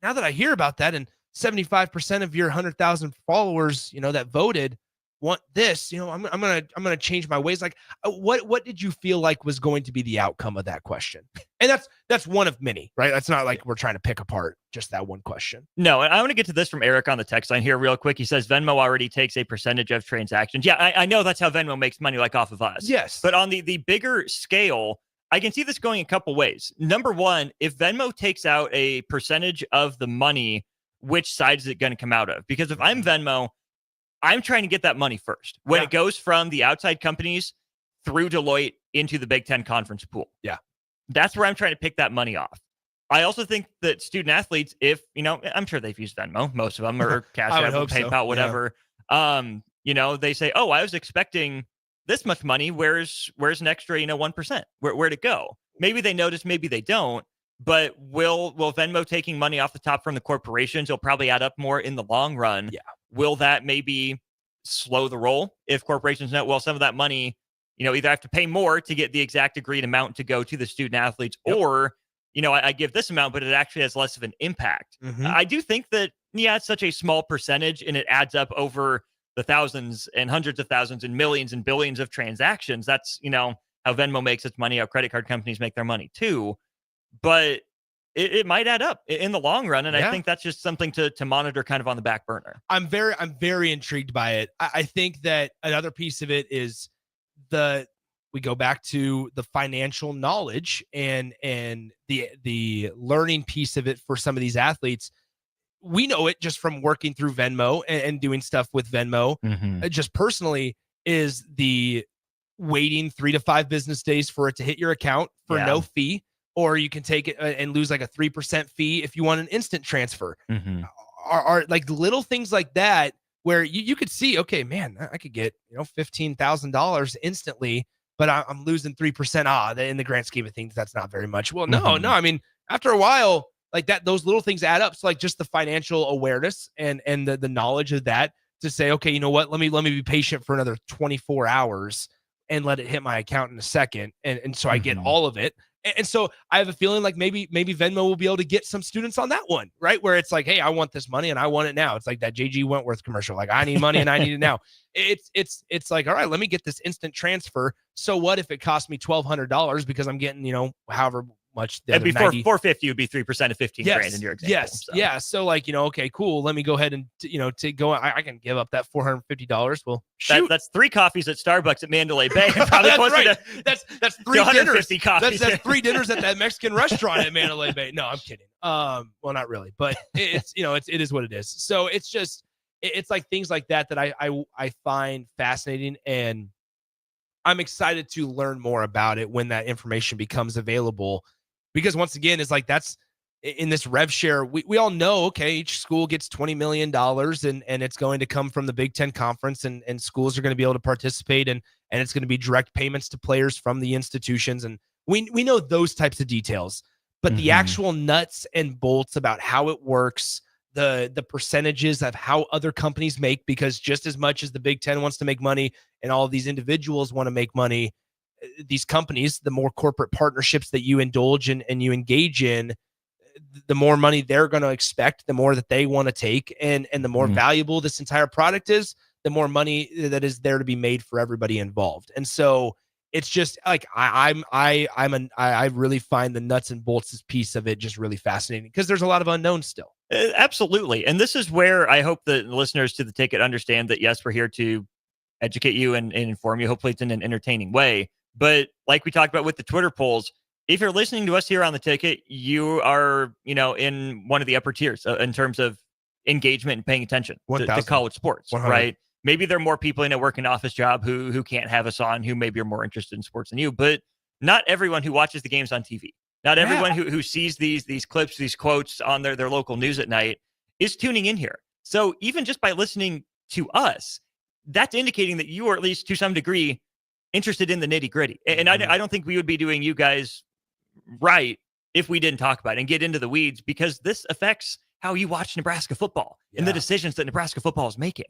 Now that I hear about that, and 75% of your 100,000 followers, that voted want this, I'm gonna change my ways. Like, what did you feel like was going to be the outcome of that question? And that's one of many, right? That's not like we're trying to pick apart just that one question. No, and I want to get to this from Eric on the text line here real quick. He says Venmo already takes a percentage of transactions. Yeah, I know that's how Venmo makes money, like off of us. Yes. But on the bigger scale, I can see this going a couple ways. Number one, if Venmo takes out a percentage of the money, which side is it going to come out of? Because if I'm Venmo, I'm trying to get that money first. When it goes from the outside companies through Deloitte into the Big Ten Conference pool. Yeah. That's where I'm trying to pick that money off. I also think that student athletes, if, I'm sure they've used Venmo, most of them, or Cash App, PayPal, whatever. They say, oh, I was expecting this much money. Where's an extra, 1%? Where'd it go? Maybe they notice, maybe they don't. But will Venmo taking money off the top from the corporations, it'll probably add up more in the long run. Yeah. Will that maybe slow the roll if corporations know, well, some of that money, either have to pay more to get the exact agreed amount to go to the student athletes, or, I give this amount, but it actually has less of an impact. I do think that, it's such a small percentage and it adds up over the thousands and hundreds of thousands and millions and billions of transactions. That's, how Venmo makes its money, how credit card companies make their money too. But it might add up in the long run. And I think that's just something to monitor kind of on the back burner. I'm very intrigued by it. I think that another piece of it is we go back to the financial knowledge and the learning piece of it for some of these athletes. We know it just from working through Venmo and doing stuff with Venmo. Just personally, is the waiting 3 to 5 business days for it to hit your account for no fee, or you can take it and lose like a 3% fee if you want an instant transfer. Are like little things like that where you could see, okay, man, I could get $15,000 instantly, but I'm losing 3%. In the grand scheme of things, that's not very much. Well, no. I mean, after a while, like that, those little things add up. So like just the financial awareness and the knowledge of that to say, okay, you know what, let me be patient for another 24 hours and let it hit my account in a second. And so I get all of it. And so I have a feeling like maybe Venmo will be able to get some students on that one, right? Where it's like, hey, I want this money and I want it now. It's like that JG Wentworth commercial. Like, I need money and I need it now. It's like, all right, let me get this instant transfer. So what if it costs me $1,200 because I'm getting, however much the and other before 90 450 would be 3% of 15 grand in your example. Yes. So. Yeah. So like, okay, cool. Let me go ahead and, to go, I can give up that $450. Well, shoot. That's 3 coffees at Starbucks at Mandalay Bay. Probably that's closer right. to That's 3 dinners. Coffees. That's 3 dinners at that Mexican restaurant at Mandalay Bay. No, I'm kidding. Well, not really, but it's, it is what it is. So it's just, it's like things like that I find fascinating, and I'm excited to learn more about it when that information becomes available. Because once again, it's like that's in this rev share. We all know, okay, each school gets $20 million and it's going to come from the Big Ten Conference, and schools are going to be able to participate, and it's going to be direct payments to players from the institutions. And we know those types of details, but the actual nuts and bolts about how it works, the percentages of how other companies make, because just as much as the Big Ten wants to make money and all of these individuals want to make money, these companies, the more corporate partnerships that you indulge in and you engage in, the more money they're going to expect, the more that they want to take, and the more valuable this entire product is, the more money that is there to be made for everybody involved. And so it's just like I really find the nuts and bolts piece of it just really fascinating, because there's a lot of unknowns still. Absolutely. And this is where I hope the listeners to the ticket understand that, yes, we're here to educate you and inform you. Hopefully it's in an entertaining way. But like we talked about with the Twitter polls, if you're listening to us here on the ticket, you are, in one of the upper tiers in terms of engagement and paying attention to college sports, 100. Right? Maybe there are more people in a working office job who can't have us on, who maybe are more interested in sports than you, but not everyone who watches the games on TV, not everyone who sees these clips, these quotes on their local news at night is tuning in here. So even just by listening to us, that's indicating that you are, at least to some degree, interested in the nitty gritty. And I don't think we would be doing you guys right if we didn't talk about it and get into the weeds, because this affects how you watch Nebraska football and the decisions that Nebraska football is making.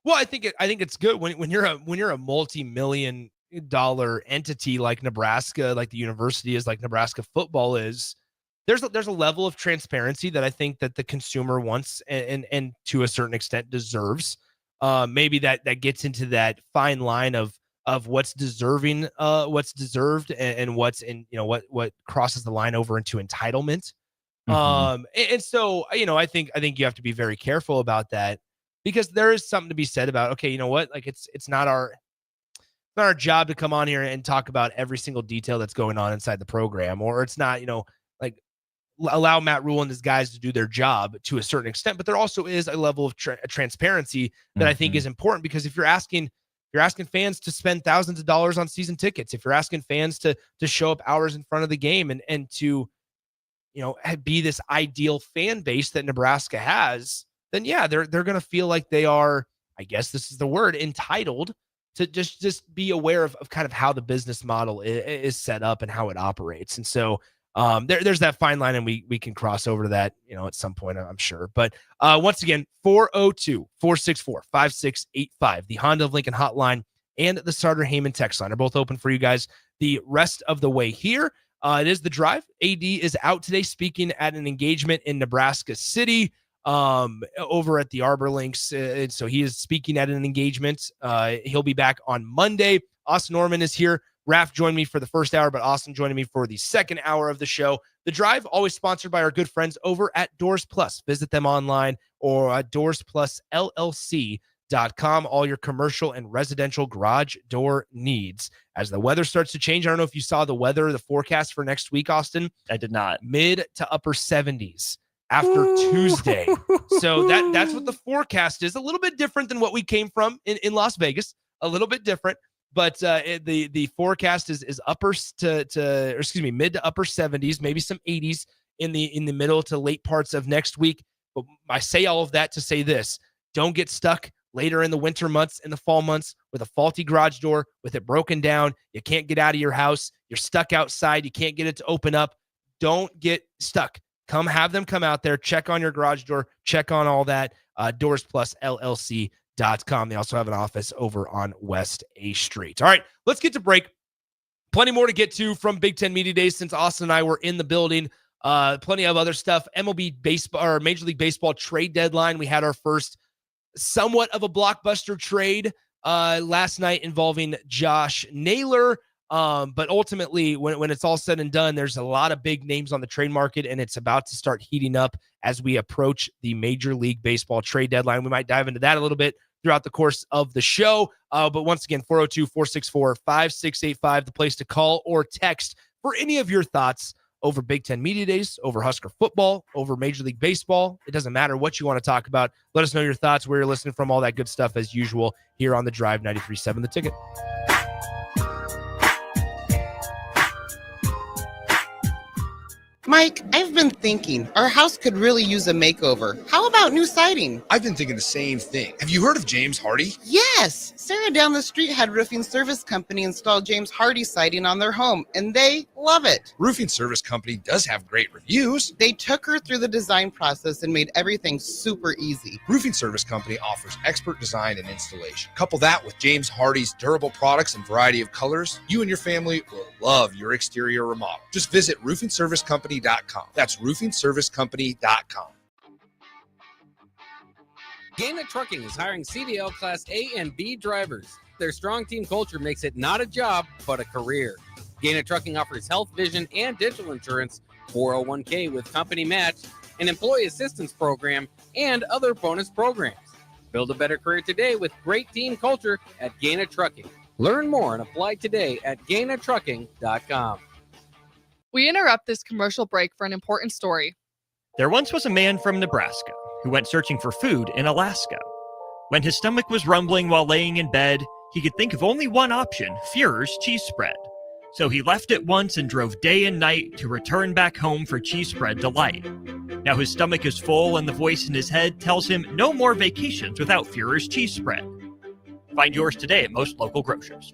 Well, I think it's good when you're a multi-million-dollar entity like Nebraska, like the university is, like Nebraska football is. There's a level of transparency that I think that the consumer wants and to a certain extent deserves. Maybe that gets into that fine line of what's deserving, what's deserved, and what's in, what crosses the line over into entitlement. And so, I think you have to be very careful about that, because there is something to be said about, okay, you know what, like it's not our job to come on here and talk about every single detail that's going on inside the program, or it's not, like allow Matt Rule and his guys to do their job to a certain extent. But there also is a level of transparency that I think is important, because if you're asking fans to spend thousands of dollars on season tickets, if you're asking fans to show up hours in front of the game and to, be this ideal fan base that Nebraska has, then yeah, they're going to feel like they are, I guess this is the word, entitled to just be aware of kind of how the business model is set up and how it operates. And so there's that fine line, and we can cross over to that, at some point, I'm sure. But once again, 402-464-5685, the Honda of Lincoln hotline and the Sartor Heyman text line are both open for you guys the rest of the way here. It is The Drive. AD is out today speaking at an engagement in Nebraska City over at the Arbor Links. And so he is speaking at an engagement. He'll be back on Monday. Austin Norman is here. Raph joined me for the first hour, but Austin joining me for the second hour of the show. The Drive, always sponsored by our good friends over at Doors Plus. Visit them online or at doorsplusllc.com. All your commercial and residential garage door needs. As the weather starts to change, I don't know if you saw the forecast for next week, Austin. I did not. Mid to upper 70s after Tuesday. So that's what the forecast is. A little bit different than what we came from in Las Vegas. A little bit different. But the forecast is mid to upper 70s, maybe some 80s in the middle to late parts of next week. But I say all of that to say this: don't get stuck later in the winter months, in the fall months, with a faulty garage door, with it broken down. You can't get out of your house. You're stuck outside. You can't get it to open up. Don't get stuck. Have them come out there, check on your garage door, check on all that. DoorsPlusLLC.com. They also have an office over on West A Street. All right, let's get to break. Plenty more to get to from Big Ten Media Days since Austin and I were in the building. Plenty of other stuff. MLB baseball or Major League Baseball trade deadline. We had our first somewhat of a blockbuster trade last night involving Josh Naylor. But ultimately, when it's all said and done, there's a lot of big names on the trade market, and it's about to start heating up as we approach the Major League Baseball trade deadline. We might dive into that a little bit throughout the course of the show. But once again, 402-464-5685, the place to call or text for any of your thoughts over Big Ten Media Days, over Husker football, over Major League Baseball. It doesn't matter what you want to talk about. Let us know your thoughts, where you're listening from, all that good stuff as usual here on The Drive 93.7 The Ticket. Mike, I've been thinking our house could really use a makeover. How about new siding? I've been thinking the same thing. Have you heard of James Hardy? Yes. Sarah down the street had Roofing Service Company install James Hardy siding on their home, and they love it. Roofing Service Company does have great reviews. They took her through the design process and made everything super easy. Roofing Service Company offers expert design and installation. Couple that with James Hardy's durable products and variety of colors, you and your family will love your exterior remodel. Just visit roofingservicecompany.com. That's roofingservicecompany.com. Gaina Trucking is hiring CDL Class A and B drivers. Their strong team culture makes it not a job, but a career. Gaina Trucking offers health, vision, and dental insurance, 401k with company match, an employee assistance program, and other bonus programs. Build a better career today with great team culture at Gaina Trucking. Learn more and apply today at GainaTrucking.com. We interrupt this commercial break for an important story. There once was a man from Nebraska who went searching for food in Alaska. When his stomach was rumbling while laying in bed, he could think of only one option, Fuhrer's cheese spread. So he left it once and drove day and night to return back home for cheese spread delight. Now his stomach is full and the voice in his head tells him no more vacations without Fuhrer's cheese spread. Find yours today at most local grocers.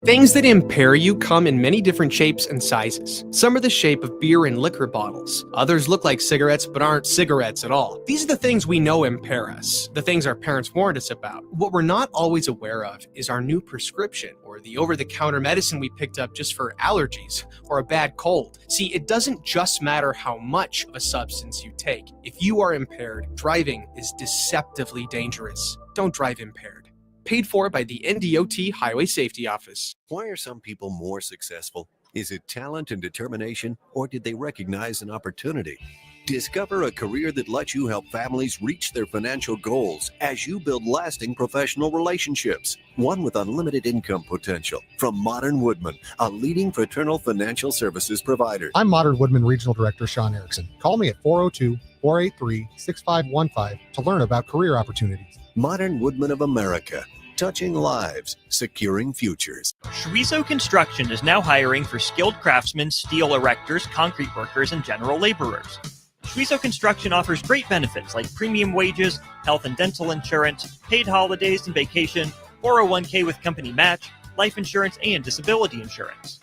Things that impair you come in many different shapes and sizes. Some are the shape of beer and liquor bottles. Others look like cigarettes but aren't cigarettes at all. These are the things we know impair us, the things our parents warned us about. What we're not always aware of is our new prescription or the over-the-counter medicine we picked up just for allergies or a bad cold. See, it doesn't just matter how much of a substance you take. If you are impaired, driving is deceptively dangerous. Don't drive impaired. Paid for by the NDOT Highway Safety Office. Why are some people more successful? Is it talent and determination, or did they recognize an opportunity? Discover a career that lets you help families reach their financial goals as you build lasting professional relationships, one with unlimited income potential. From Modern Woodman, a leading fraternal financial services provider. I'm Modern Woodman Regional Director Sean Erickson. Call me at 402-483-6515 to learn about career opportunities. Modern Woodman of America. Touching lives, securing futures. Schweizo Construction is now hiring for skilled craftsmen, steel erectors, concrete workers, and general laborers. Schweizo Construction offers great benefits like premium wages, health and dental insurance, paid holidays and vacation, 401k with company match, life insurance, and disability insurance.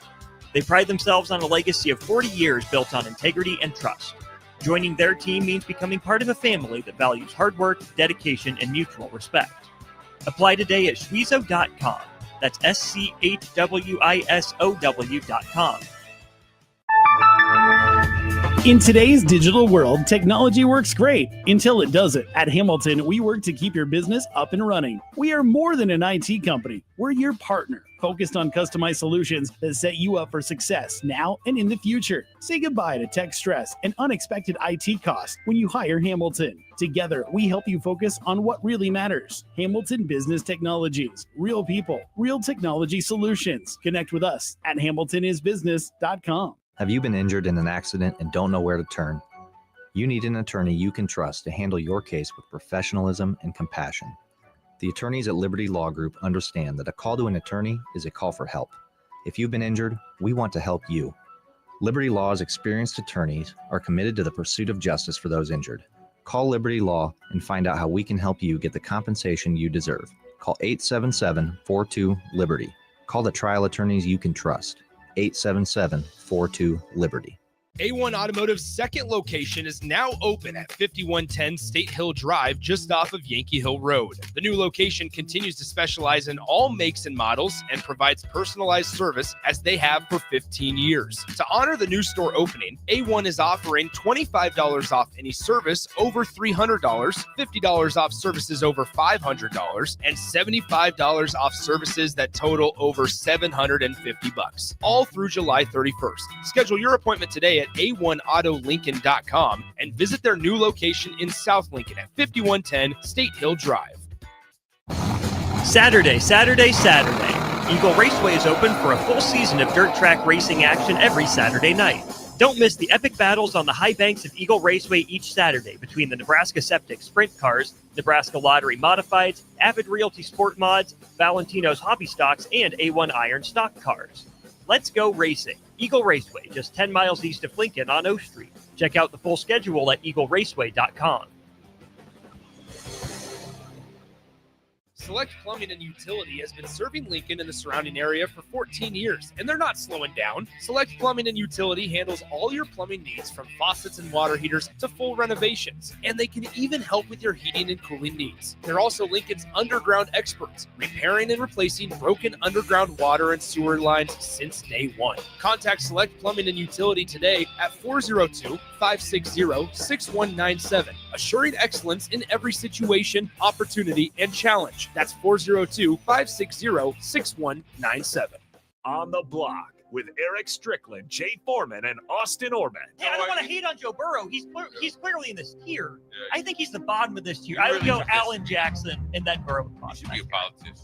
They pride themselves on a legacy of 40 years built on integrity and trust. Joining their team means becoming part of a family that values hard work, dedication, and mutual respect. Apply today at Schwizo.com. That's SCHWISOW.com. In today's digital world, technology works great until it doesn't. At Hamilton, we work to keep your business up and running. We are more than an IT company. We're your partner, focused on customized solutions that set you up for success now and in the future. Say goodbye to tech stress and unexpected IT costs when you hire Hamilton. Together, we help you focus on what really matters. Hamilton Business Technologies. Real people, real technology solutions. Connect with us at hamiltonisbusiness.com. Have you been injured in an accident and don't know where to turn? You need an attorney you can trust to handle your case with professionalism and compassion. The attorneys at Liberty Law Group understand that a call to an attorney is a call for help. If you've been injured, we want to help you. Liberty Law's experienced attorneys are committed to the pursuit of justice for those injured. Call Liberty Law and find out how we can help you get the compensation you deserve. Call 877-42-LIBERTY. Call the trial attorneys you can trust. 877-42-LIBERTY. A1 Automotive's second location is now open at 5110 State Hill Drive, just off of Yankee Hill Road. The new location continues to specialize in all makes and models and provides personalized service as they have for 15 years. To honor the new store opening, A1 is offering $25 off any service over $300, $50 off services over $500, and $75 off services that total over $750, all through July 31st. Schedule your appointment today at A1AutoLincoln.com and visit their new location in South Lincoln at 5110 State Hill Drive. Saturday. Eagle Raceway is open for a full season of dirt track racing action every Saturday night. Don't miss the epic battles on the high banks of Eagle Raceway each Saturday between the Nebraska Septic Sprint Cars, Nebraska Lottery Modifieds, Avid Realty Sport Mods, Valentino's Hobby Stocks, and A1 Iron Stock Cars. Let's go racing. Eagle Raceway, just 10 miles east of Lincoln on O Street. Check out the full schedule at eagleraceway.com. Select Plumbing and Utility has been serving Lincoln and the surrounding area for 14 years, and they're not slowing down. Select Plumbing and Utility handles all your plumbing needs, from faucets and water heaters to full renovations, and they can even help with your heating and cooling needs. They're also Lincoln's underground experts, repairing and replacing broken underground water and sewer lines since day one. Contact Select Plumbing and Utility today at 402-560-6197, assuring excellence in every situation, opportunity, and challenge. That's 402-560-6197. On the Block with Eric Strickland, Jay Foreman, and Austin Orman. Hey, I don't want to hate on Joe Burrow. He's clearly in this tier. I think he's the bottom of this tier. I would go Allen Jackson and then Burrow. You should be a politician.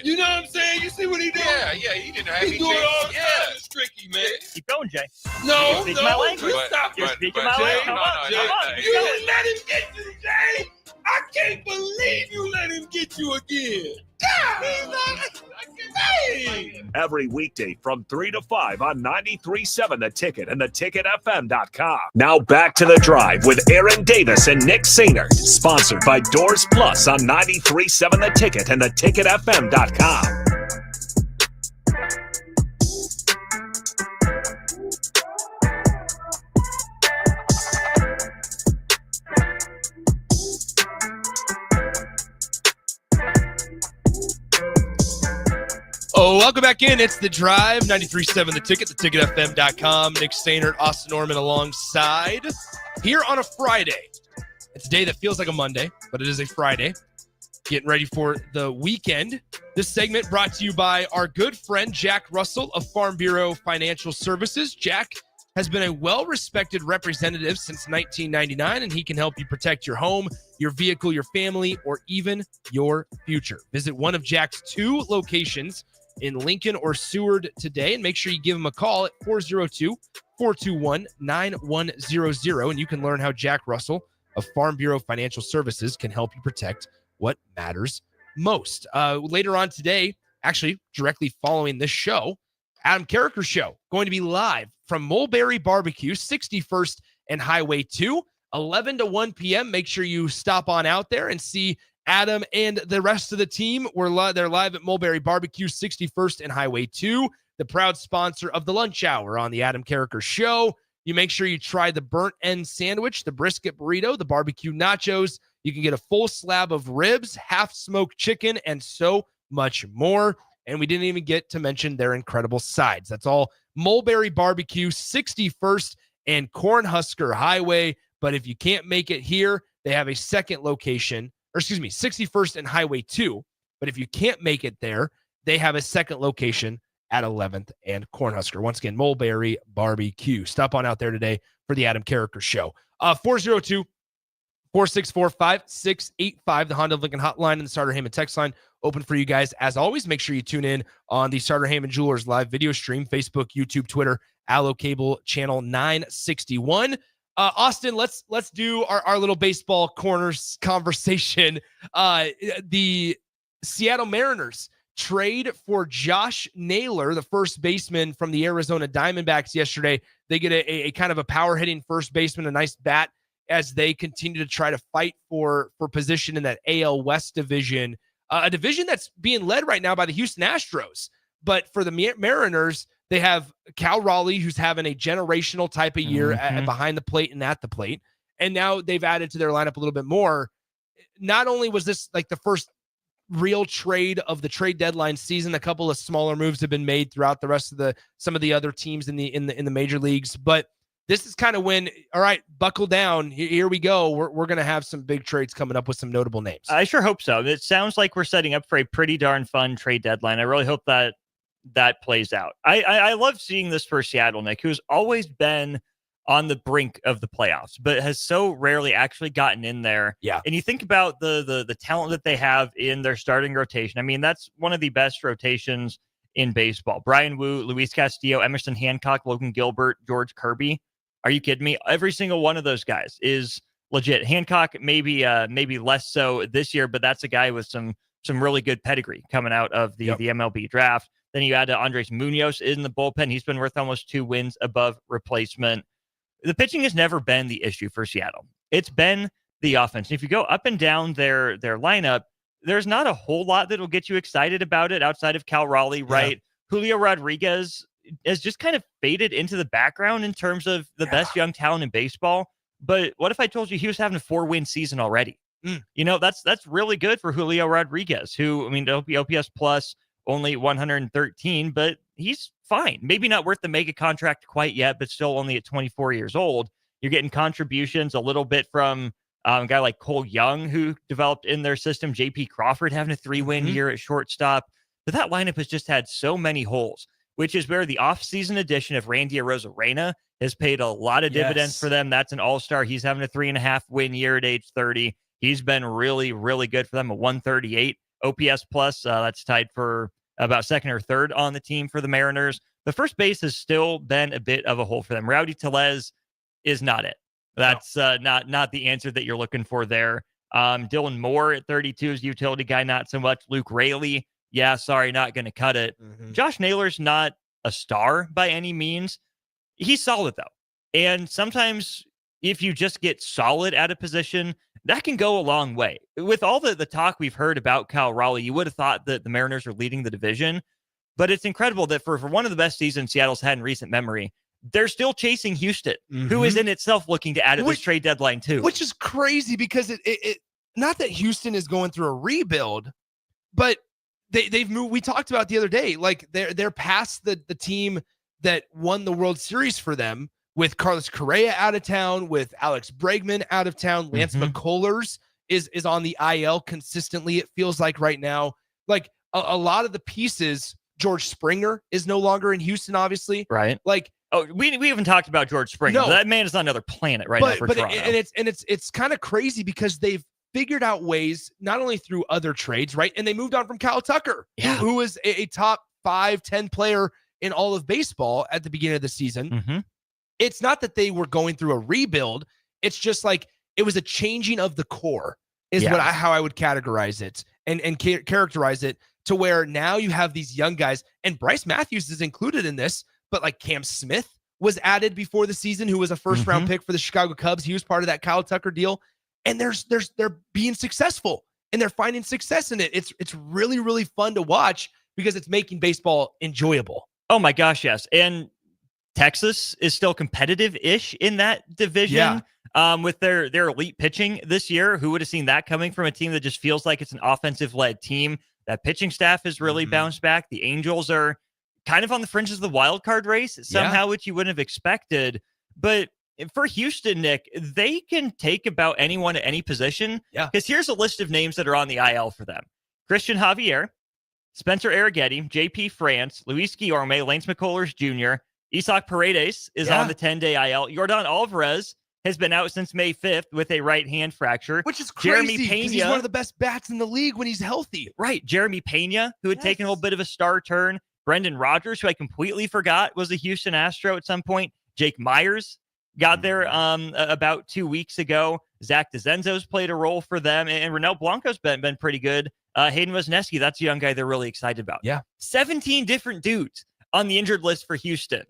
You know what I'm saying? You see what he did? Yeah, he didn't have He's doing all the time. It's tricky, man. Keep going, Jay. No, You're speaking my language. Stop You're it. speaking my language. Come on. You didn't let him get you, Jay. I can't believe you let him get you again. God, hey. Every weekday from 3 to 5 on 93.7 The Ticket and theticketfm.com. Now back to The Drive with Aaron Davis and Nick Sainert. Sponsored by Doors Plus on 93.7 The Ticket and theticketfm.com. Oh, welcome back in. It's The Drive, 93.7 The Ticket, theticketfm.com. Nick Sainert, Austin Norman alongside. Here on a Friday. It's a day that feels like a Monday, but it is a Friday. Getting ready for the weekend. This segment brought to you by our good friend, Jack Russell of Farm Bureau Financial Services. Jack has been a well-respected representative since 1999, and he can help you protect your home, your vehicle, your family, or even your future. Visit one of Jack's 2 locations in Lincoln or Seward today, and make sure you give him a call at 402-421-9100, and you can learn how Jack Russell of Farm Bureau Financial Services can help you protect what matters most. Later on today, actually directly following this show, Adam Carricker Show, going to be live from Mulberry Barbecue, 61st and Highway 2, 11 to 1 p.m. Make sure you stop on out there and see Adam and the rest of the team, they're live at Mulberry Barbecue, 61st and Highway 2, the proud sponsor of the lunch hour on the Adam Carricker Show. You make sure you try the burnt end sandwich, the brisket burrito, the barbecue nachos. You can get a full slab of ribs, half-smoked chicken, and so much more. And we didn't even get to mention their incredible sides. That's all Mulberry Barbecue, 61st and Cornhusker Highway. But if you can't make it here, they have a second location, 61st and Highway 2. But if you can't make it there, they have a second location at 11th and Cornhusker. Once again, Mulberry Barbecue. Stop on out there today for the Adam Carricker Show. 402-464-5685, the Honda of Lincoln hotline and the Starter Heyman text line open for you guys. As always, make sure you tune in on the Starter Heyman Jewelers live video stream, Facebook, YouTube, Twitter, Allo Cable channel 961. Austin, let's do our little baseball corners conversation. The Seattle Mariners trade for Josh Naylor, the first baseman from the Arizona Diamondbacks yesterday. They get a kind of a power hitting first baseman, a nice bat, as they continue to try to fight for position in that AL West division, a division that's being led right now by the Houston Astros. But for the Mariners, they have Cal Raleigh, who's having a generational type of year behind the plate and at the plate. And now they've added to their lineup a little bit more. Not only was this like the first real trade of the trade deadline season, a couple of smaller moves have been made throughout the rest of some of the other teams in the major leagues, but this is kind of when, all right, buckle down. Here we go. We're going to have some big trades coming up with some notable names. I sure hope so. It sounds like we're setting up for a pretty darn fun trade deadline. I really hope that plays out. I love seeing this for Seattle, Nick, who's always been on the brink of the playoffs, but has so rarely actually gotten in there. Yeah. And you think about the talent that they have in their starting rotation. I mean, that's one of the best rotations in baseball. Brian Wu, Luis Castillo, Emerson Hancock, Logan Gilbert, George Kirby. Are you kidding me? Every single one of those guys is legit. Hancock, maybe less so this year, but that's a guy with some really good pedigree coming out of the MLB draft. Then you add to Andres Munoz in the bullpen. He's been worth almost 2 wins above replacement. The pitching has never been the issue for Seattle. It's been the offense. And if you go up and down their lineup, there's not a whole lot that will get you excited about it outside of Cal Raleigh, right? Yeah. Julio Rodriguez has just kind of faded into the background in terms of the best young talent in baseball. But what if I told you he was having a 4-win season already? You know, that's really good for Julio Rodriguez, who, I mean, OPS plus only 113, but he's fine. Maybe not worth the mega contract quite yet, but still only at 24 years old. You're getting contributions a little bit from a guy like Cole Young, who developed in their system. JP Crawford having a 3-win year at shortstop. But that lineup has just had so many holes, which is where the offseason addition of Randy Arozarena has paid a lot of dividends for them. That's an all-star. He's having a 3.5-win year at age 30. He's been really, really good for them. A 138 OPS plus. That's tied for about second or third on the team for the Mariners. The first base has still been a bit of a hole for them. Rowdy Tellez is not it. That's not the answer that you're looking for there. Dylan Moore at 32 is utility guy, not so much. Luke Raley, not going to cut it. Josh Naylor's not a star by any means. He's solid, though. And sometimes if you just get solid at a position, that can go a long way. With all the talk we've heard about Cal Raleigh, you would have thought that the Mariners are leading the division. But it's incredible that for one of the best seasons Seattle's had in recent memory, they're still chasing Houston, who is in itself looking to add at this trade deadline too. Which is crazy because it not that Houston is going through a rebuild, but they've moved. We talked about the other day, like they're past the team that won the World Series for them, with Carlos Correa out of town, with Alex Bregman out of town. Lance McCullers is on the IL consistently, it feels like right now. Like a lot of the pieces, George Springer is no longer in Houston, obviously. Right. Like, we haven't talked about George Springer. No. That man is on another planet now for Toronto. It's kind of crazy because they've figured out ways, not only through other trades, right? And they moved on from Kyle Tucker, who is a top 5-10 player in all of baseball at the beginning of the season. It's not that they were going through a rebuild. It's just like it was a changing of the core is how I would categorize it and characterize it, to where now you have these young guys, and Bryce Matthews is included in this, but like Cam Smith was added before the season, who was a first-round pick for the Chicago Cubs. He was part of that Kyle Tucker deal, and they're being successful. and they're finding success in it. It's really, really fun to watch because it's making baseball enjoyable. Oh my gosh, yes. And Texas is still competitive-ish in that division with their elite pitching this year. Who would have seen that coming from a team that just feels like it's an offensive-led team? That pitching staff has really bounced back. The Angels are kind of on the fringes of the wild card race somehow, which you wouldn't have expected. But for Houston, Nick, they can take about anyone at any position. Yeah. Because here's a list of names that are on the IL for them. Christian Javier, Spencer Arrighetti, JP France, Luis Guillorme, Lance McCullers Jr., Isaac Paredes is on the 10-day IL. Yordan Alvarez has been out since May 5th with a right hand fracture. Which is Jeremy crazy Pena, because he's one of the best bats in the league when he's healthy. Right. Jeremy Pena, who had taken a little bit of a star turn. Brendan Rodgers, who I completely forgot was a Houston Astro at some point. Jake Myers got there about 2 weeks ago. Zach DeZenzo's played a role for them. And Ronel Blanco's been pretty good. Hayden Wesneski, that's a young guy they're really excited about. Yeah. 17 different dudes on the injured list for Houston.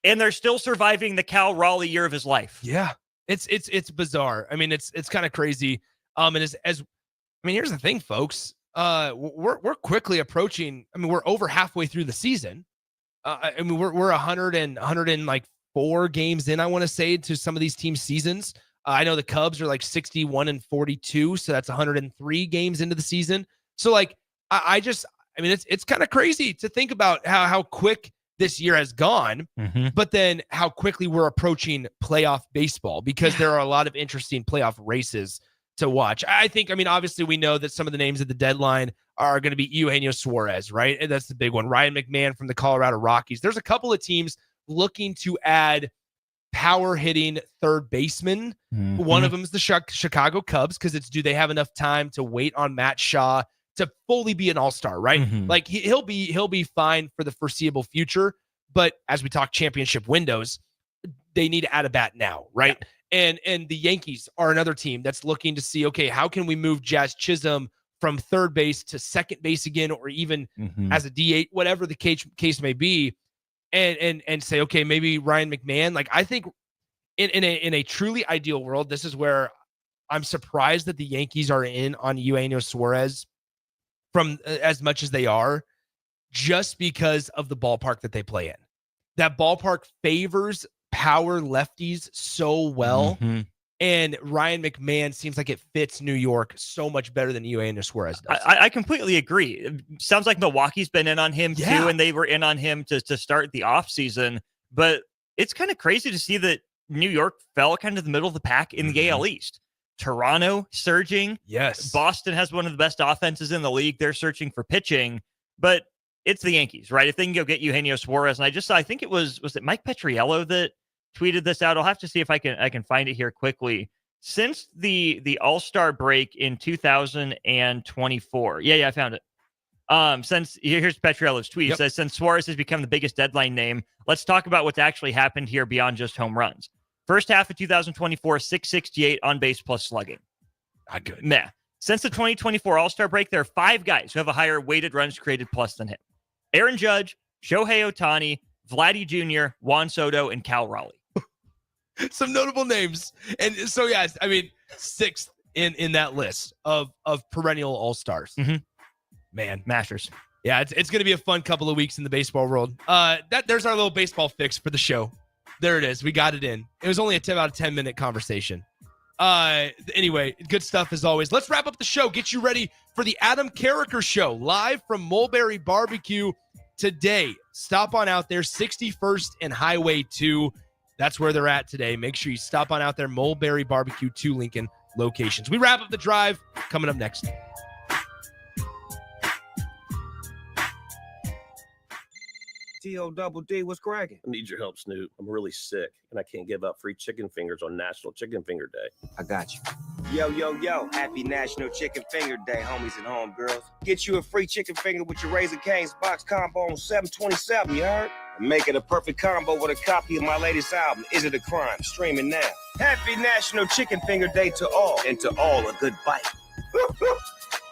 And they're still surviving the Cal Raleigh year of his life. Yeah. It's bizarre. I mean, it's kind of crazy. And here's the thing, folks. We're quickly approaching. I mean, we're over halfway through the season. We're 104 games in, I want to say, to some of these teams' seasons. I know the Cubs are like 61-42, so that's 103 games into the season. So it's kind of crazy to think about how quick this year has gone, but then how quickly we're approaching playoff baseball because there are a lot of interesting playoff races to watch. I think, obviously we know that some of the names at the deadline are going to be Eugenio Suarez, right? And that's the big one. Ryan McMahon from the Colorado Rockies. There's a couple of teams looking to add power hitting third baseman. One of them is the Chicago Cubs because do they have enough time to wait on Matt Shaw to fully be an all-star, right? Like he'll be fine for the foreseeable future. But as we talk championship windows, they need to add a bat now, right? Yeah. And the Yankees are another team that's looking to see, okay, how can we move Jazz Chisholm from third base to second base again, or even as a DH, whatever the case may be, and say, okay, maybe Ryan McMahon. Like I think in a truly ideal world, this is where I'm surprised that the Yankees are in on Eugenio Suarez from as much as they are, just because of the ballpark that they play in. That ballpark favors power lefties so well. And Ryan McMahon seems like it fits New York so much better than Eugenio Suarez does. I completely agree. It sounds like Milwaukee's been in on him too, and they were in on him to start the offseason. But it's kind of crazy to see that New York fell kind of the middle of the pack in the AL East. Toronto surging. Yes. Boston has one of the best offenses in the league. They're searching for pitching, but it's the Yankees, right? If they can go get Eugenio Suarez, and I just saw, I think it was it Mike Petriello that tweeted this out? I'll have to see if I can find it here quickly. Since the All-Star break in 2024. Yeah, I found it. Since here's Petriello's tweet. It says, since Suarez has become the biggest deadline name, let's talk about what's actually happened here beyond just home runs. First half of 2024, 668 on base plus slugging. Not good. Meh. Since the 2024 All-Star break, there are 5 guys who have a higher weighted runs created plus than him. Aaron Judge, Shohei Ohtani, Vladdy Jr., Juan Soto, and Cal Raleigh. Some notable names. And so, yes, 6th in that list of perennial all-stars. Man. Masters. Yeah, it's going to be a fun couple of weeks in the baseball world. There's our little baseball fix for the show. There it is. We got it in. It was only about a 10-minute conversation. Anyway, good stuff as always. Let's wrap up the show. Get you ready for the Adam Carriker Show live from Mulberry Barbecue today. Stop on out there, 61st and Highway 2. That's where they're at today. Make sure you stop on out there, Mulberry Barbecue, 2 Lincoln locations. We wrap up the drive. Coming up next. T-O-double-D, what's cracking? I need your help, Snoop. I'm really sick, and I can't give out free chicken fingers on National Chicken Finger Day. I got you. Yo, happy National Chicken Finger Day, homies and homegirls. Get you a free chicken finger with your Raising Cane's box combo on $7.27, you heard? Make it a perfect combo with a copy of my latest album, Is It a Crime? Streaming now. Happy National Chicken Finger Day to all, and to all a good bite.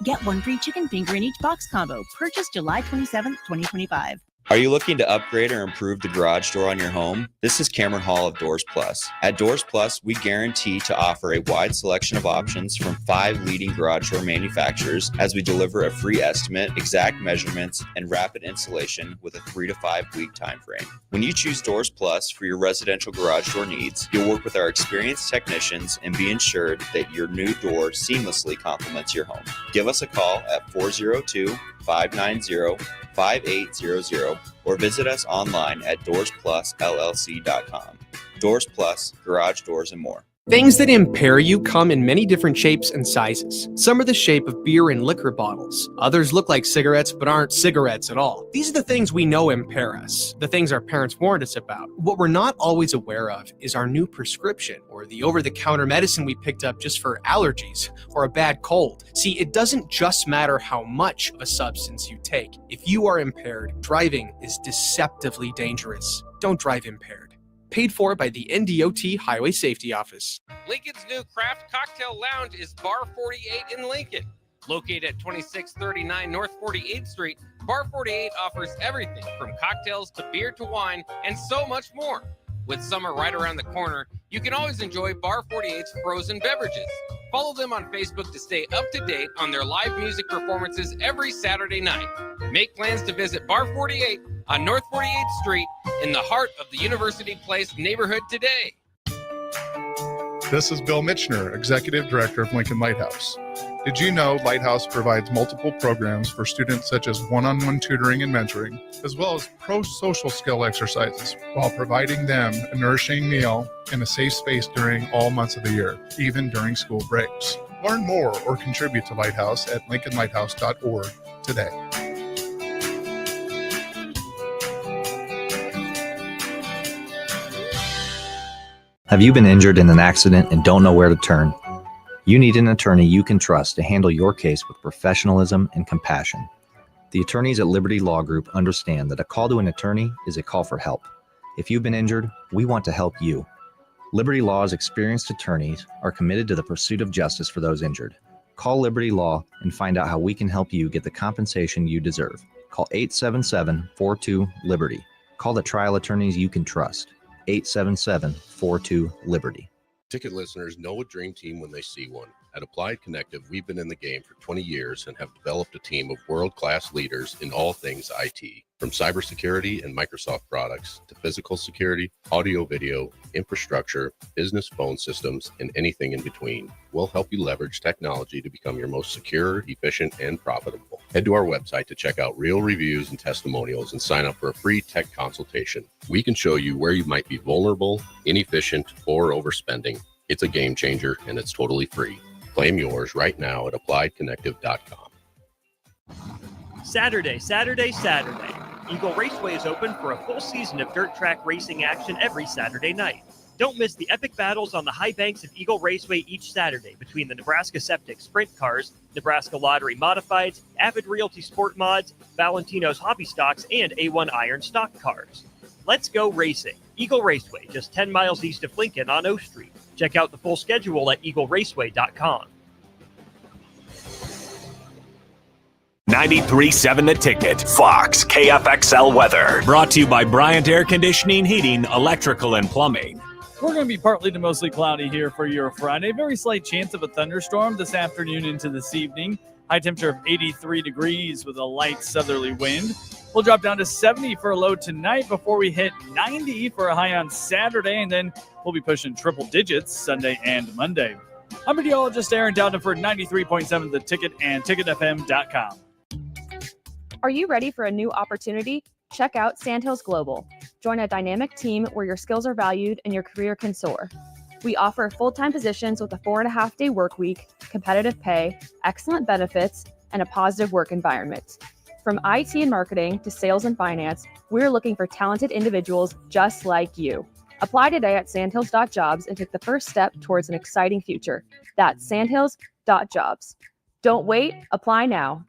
Get one free chicken finger in each box combo. Purchase July 27th, 2025. Are you looking to upgrade or improve the garage door on your home? This is Cameron Hall of Doors Plus. At Doors Plus, we guarantee to offer a wide selection of options from 5 leading garage door manufacturers as we deliver a free estimate, exact measurements, and rapid installation with a 3 to 5 week time frame. When you choose Doors Plus for your residential garage door needs, you'll work with our experienced technicians and be ensured that your new door seamlessly complements your home. Give us a call at 402-590-5800 or visit us online at DoorsPlusLLC.com. Doors Plus, garage doors and more. Things that impair you come in many different shapes and sizes. Some are the shape of beer and liquor bottles. Others look like cigarettes but aren't cigarettes at all. These are the things we know impair us, the things our parents warned us about. What we're not always aware of is our new prescription or the over-the-counter medicine we picked up just for allergies or a bad cold. See, it doesn't just matter how much of a substance you take. If you are impaired, driving is deceptively dangerous. Don't drive impaired. Paid for by the NDOT Highway Safety Office. Lincoln's new craft cocktail lounge is Bar 48 in Lincoln. Located at 2639 North 48th Street, Bar 48 offers everything from cocktails to beer to wine and so much more. With summer right around the corner, you can always enjoy Bar 48's frozen beverages. Follow them on Facebook to stay up to date on their live music performances every Saturday night. Make plans to visit Bar 48 on North 48th Street in the heart of the University Place neighborhood today. This is Bill Mitchner, Executive Director of Lincoln Lighthouse. Did you know Lighthouse provides multiple programs for students such as one-on-one tutoring and mentoring, as well as pro-social skill exercises, while providing them a nourishing meal and a safe space during all months of the year, even during school breaks. Learn more or contribute to Lighthouse at lincolnlighthouse.org today. Have you been injured in an accident and don't know where to turn? You need an attorney you can trust to handle your case with professionalism and compassion. The attorneys at Liberty Law Group understand that a call to an attorney is a call for help. If you've been injured, we want to help you. Liberty Law's experienced attorneys are committed to the pursuit of justice for those injured. Call Liberty Law and find out how we can help you get the compensation you deserve. Call 877-42-LIBERTY. Call the trial attorneys you can trust. 877-42-LIBERTY. Ticket listeners know a dream team when they see one. At Applied Connective, we've been in the game for 20 years and have developed a team of world-class leaders in all things IT. From cybersecurity and Microsoft products to physical security, audio-video, infrastructure, business phone systems, and anything in between. We'll help you leverage technology to become your most secure, efficient, and profitable. Head to our website to check out real reviews and testimonials and sign up for a free tech consultation. We can show you where you might be vulnerable, inefficient, or overspending. It's a game changer, and it's totally free. Claim yours right now at appliedconnective.com. Saturday. Eagle Raceway is open for a full season of dirt track racing action every Saturday night. Don't miss the epic battles on the high banks of Eagle Raceway each Saturday between the Nebraska Septic Sprint Cars, Nebraska Lottery Modifieds, Avid Realty Sport Mods, Valentino's Hobby Stocks, and A1 Iron Stock Cars. Let's go racing. Eagle Raceway, just 10 miles east of Lincoln on O Street. Check out the full schedule at eagleraceway.com. 93.7 The Ticket, Fox, KFXL weather. Brought to you by Bryant Air Conditioning, Heating, Electrical, and Plumbing. We're going to be partly to mostly cloudy here for your Friday. Very slight chance of a thunderstorm this afternoon into this evening. High temperature of 83 degrees with a light southerly wind. We'll drop down to 70 for a low tonight before we hit 90 for a high on Saturday, and then we'll be pushing triple digits Sunday and Monday. I'm meteorologist Aaron Dowden for 93.7 The Ticket and ticketfm.com. Are you ready for a new opportunity? Check out Sandhills Global. Join a dynamic team where your skills are valued and your career can soar. We offer full-time positions with a 4.5-day work week, competitive pay, excellent benefits, and a positive work environment. From IT and marketing to sales and finance, we're looking for talented individuals just like you. Apply today at sandhills.jobs and take the first step towards an exciting future. That's sandhills.jobs. Don't wait, apply now.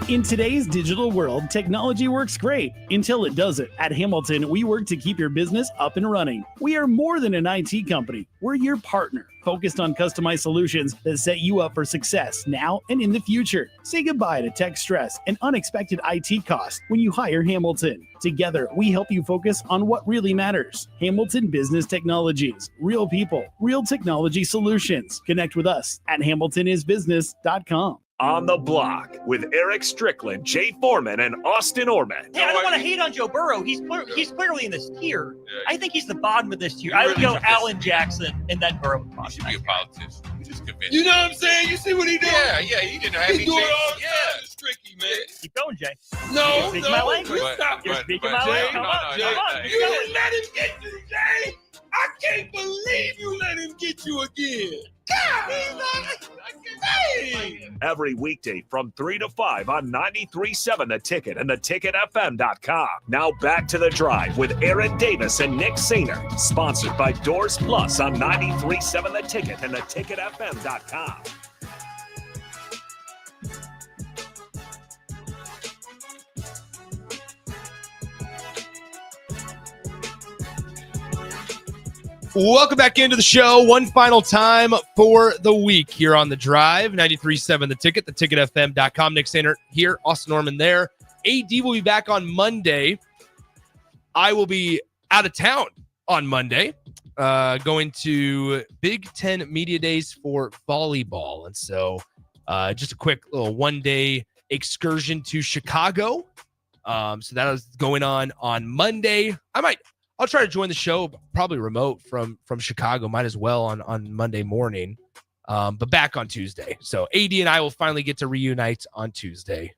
In today's digital world, technology works great until it doesn't. At Hamilton, we work to keep your business up and running. We are more than an IT company. We're your partner, focused on customized solutions that set you up for success now and in the future. Say goodbye to tech stress and unexpected IT costs when you hire Hamilton. Together, we help you focus on what really matters. Hamilton Business Technologies. Real people, real technology solutions. Connect with us at hamiltonisbusiness.com. On the Block with Eric Strickland, Jay Foreman, and Austin Orman. Hey, I don't want to hate on Joe Burrow. He's clearly in this tier. I think he's the bottom of this tier. I would go Allen Jackson and then Burrow. You should be a politician. You just convinced. You know what I'm saying? You see what he doing? Yeah, he didn't have He any doing chance. all the time. It's tricky, man. Keep going, Jay. No, You're speaking my language. Stop. You're speaking but my Jay, language. Come no, on, no, come no, on. no. Keep You going. didn't let him get you, Jay. I can't believe you let him get you again. God, dang. Every weekday from 3 to 5 on 93.7 The Ticket and theticketfm.com. Now back to The Drive with Aaron Davis and Nick Sainer. Sponsored by Doors Plus on 93.7 The Ticket and theticketfm.com. Welcome back into the show. One final time for the week here on The Drive. 93.7 The Ticket, theticketfm.com. Nick Sainer here, Austin Norman there. AD will be back on Monday. I will be out of town on Monday, going to Big Ten Media Days for volleyball. And so just a quick little one-day excursion to Chicago. So that is going on Monday. I'll try to join the show, probably remote from Chicago. Might as well on Monday morning, but back on Tuesday. So AD and I will finally get to reunite on Tuesday.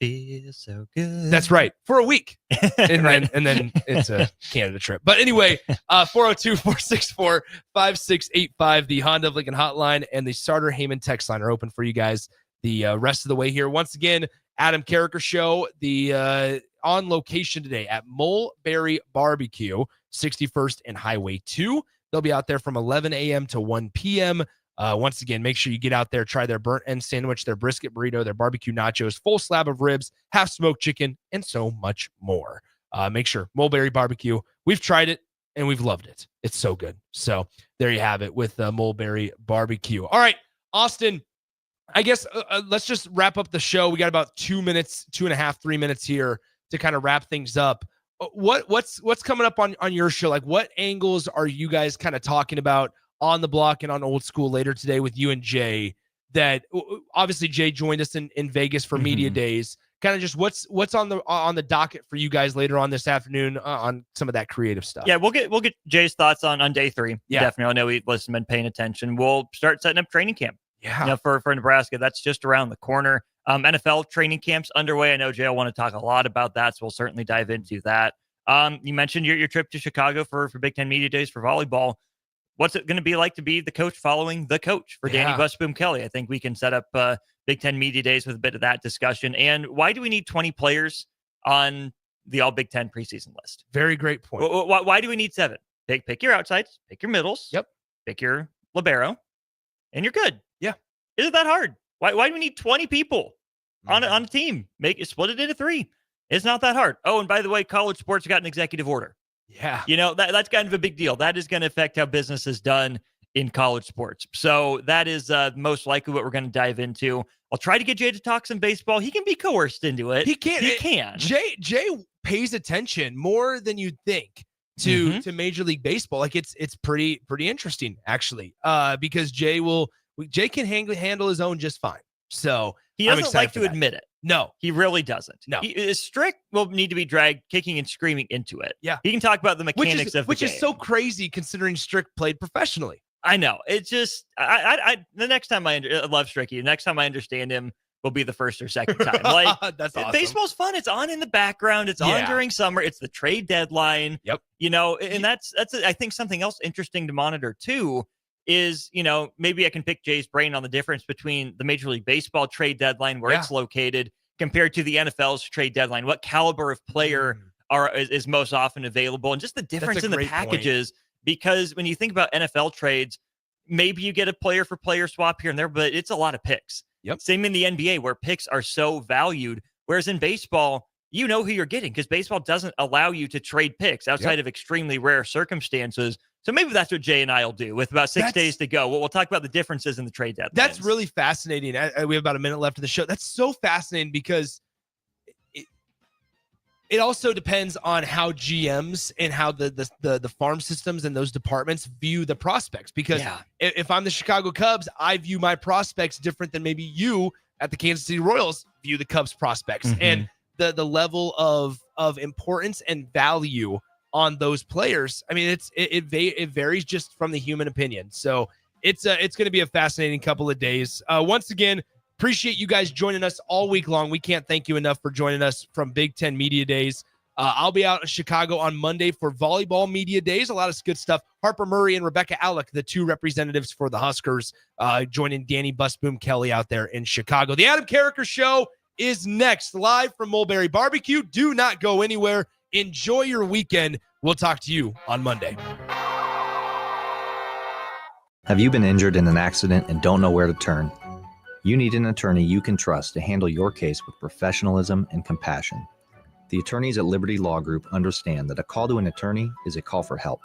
Feels so good. That's right, for a week, and then it's a Canada trip. But anyway, 402-464-5685, the Honda of Lincoln hotline, and the Starter Heyman text line are open for you guys the rest of the way here. Once again, Adam Carricker Show, the on location today at Mulberry Barbecue, 61st and Highway 2. They'll be out there from 11 a.m. to 1 p.m. Once again, make sure you get out there, try their burnt end sandwich, their brisket burrito, their barbecue nachos, full slab of ribs, half smoked chicken, and so much more. Make sure, Mulberry Barbecue. We've tried it, and we've loved it. It's so good. So there you have it with Mulberry Barbecue. All right, Austin, I guess let's just wrap up the show. We got about 2 minutes, 2.5, 3 minutes here to kind of wrap things up. What's coming up on your show? Like, what angles are you guys kind of talking about on the block and on Old School later today with you and Jay? That obviously Jay joined us in Vegas for media days. Kind of just what's on the docket for you guys later on this afternoon on some of that creative stuff. Yeah, we'll get Jay's thoughts on day 3. Yeah, definitely. I know we've been paying attention. We'll start setting up training camp. Yeah, for Nebraska, that's just around the corner. NFL training camps underway. I know Jay will want to talk a lot about that, so we'll certainly dive into that. You mentioned your trip to Chicago for Big Ten Media Days for volleyball. What's it going to be like to be the coach following the coach for Danny Westboom Kelly? I think we can set up Big Ten Media Days with a bit of that discussion. And why do we need 20 players on the All Big Ten preseason list? Very great point. Why do we need 7? Pick your outsides, pick your middles. Yep. Pick your libero, and you're good. Yeah. Isn't that hard? Why do we need 20 people on a team? Split it into 3. It's not that hard. Oh, and by the way, college sports got an executive order. Yeah. That's kind of a big deal. That is going to affect how business is done in college sports. So that is most likely what we're going to dive into. I'll try to get Jay to talk some baseball. He can be coerced into it. He can. Jay pays attention more than you'd think to Major League Baseball. Like it's pretty interesting actually. Because Jay can handle his own just fine. So he doesn't like to admit it. No, he really doesn't. No, Strick will need to be dragged kicking and screaming into it. Yeah, he can talk about the mechanics of the which game. is so crazy considering Strick played professionally. I know. It's just I the next time I love Stricky. The next time I understand him will be the first or second time. Like that's awesome. Baseball's fun. It's on in the background. It's on during summer. It's the trade deadline. Yep. And that's I think something else interesting to monitor too. Is, maybe I can pick Jay's brain on the difference between the Major League Baseball trade deadline, where it's located, compared to the NFL's trade deadline. What caliber of player is most often available, and just the difference in the packages. Because when you think about NFL trades, maybe you get a player for player swap here and there, but it's a lot of picks. Yep. Same in the NBA where picks are so valued. Whereas in baseball, you know who you're getting because baseball doesn't allow you to trade picks outside of extremely rare circumstances. So maybe that's what Jay and I will do with about 6 days to go. We'll talk about the differences in the trade deadline. That's really fascinating. We have about a minute left of the show. That's so fascinating because it also depends on how GMs and how the farm systems and those departments view the prospects. Because if I'm the Chicago Cubs, I view my prospects different than maybe you at the Kansas City Royals view the Cubs prospects. And the level of importance and value on those players, I mean, it varies just from the human opinion. So it's going to be a fascinating couple of days. Once again, appreciate you guys joining us all week long. We can't thank you enough for joining us from Big Ten Media Days. I'll be out in Chicago on Monday for Volleyball Media Days. A lot of good stuff. Harper Murray and Rebecca Alec, the two representatives for the Huskers, joining Danny Busboom Kelly out there in Chicago. The Adam Carricker Show is next, live from Mulberry Barbecue. Do not go anywhere. Enjoy your weekend. We'll talk to you on Monday. Have you been injured in an accident and don't know where to turn? You need an attorney you can trust to handle your case with professionalism and compassion. The attorneys at Liberty Law Group understand that a call to an attorney is a call for help.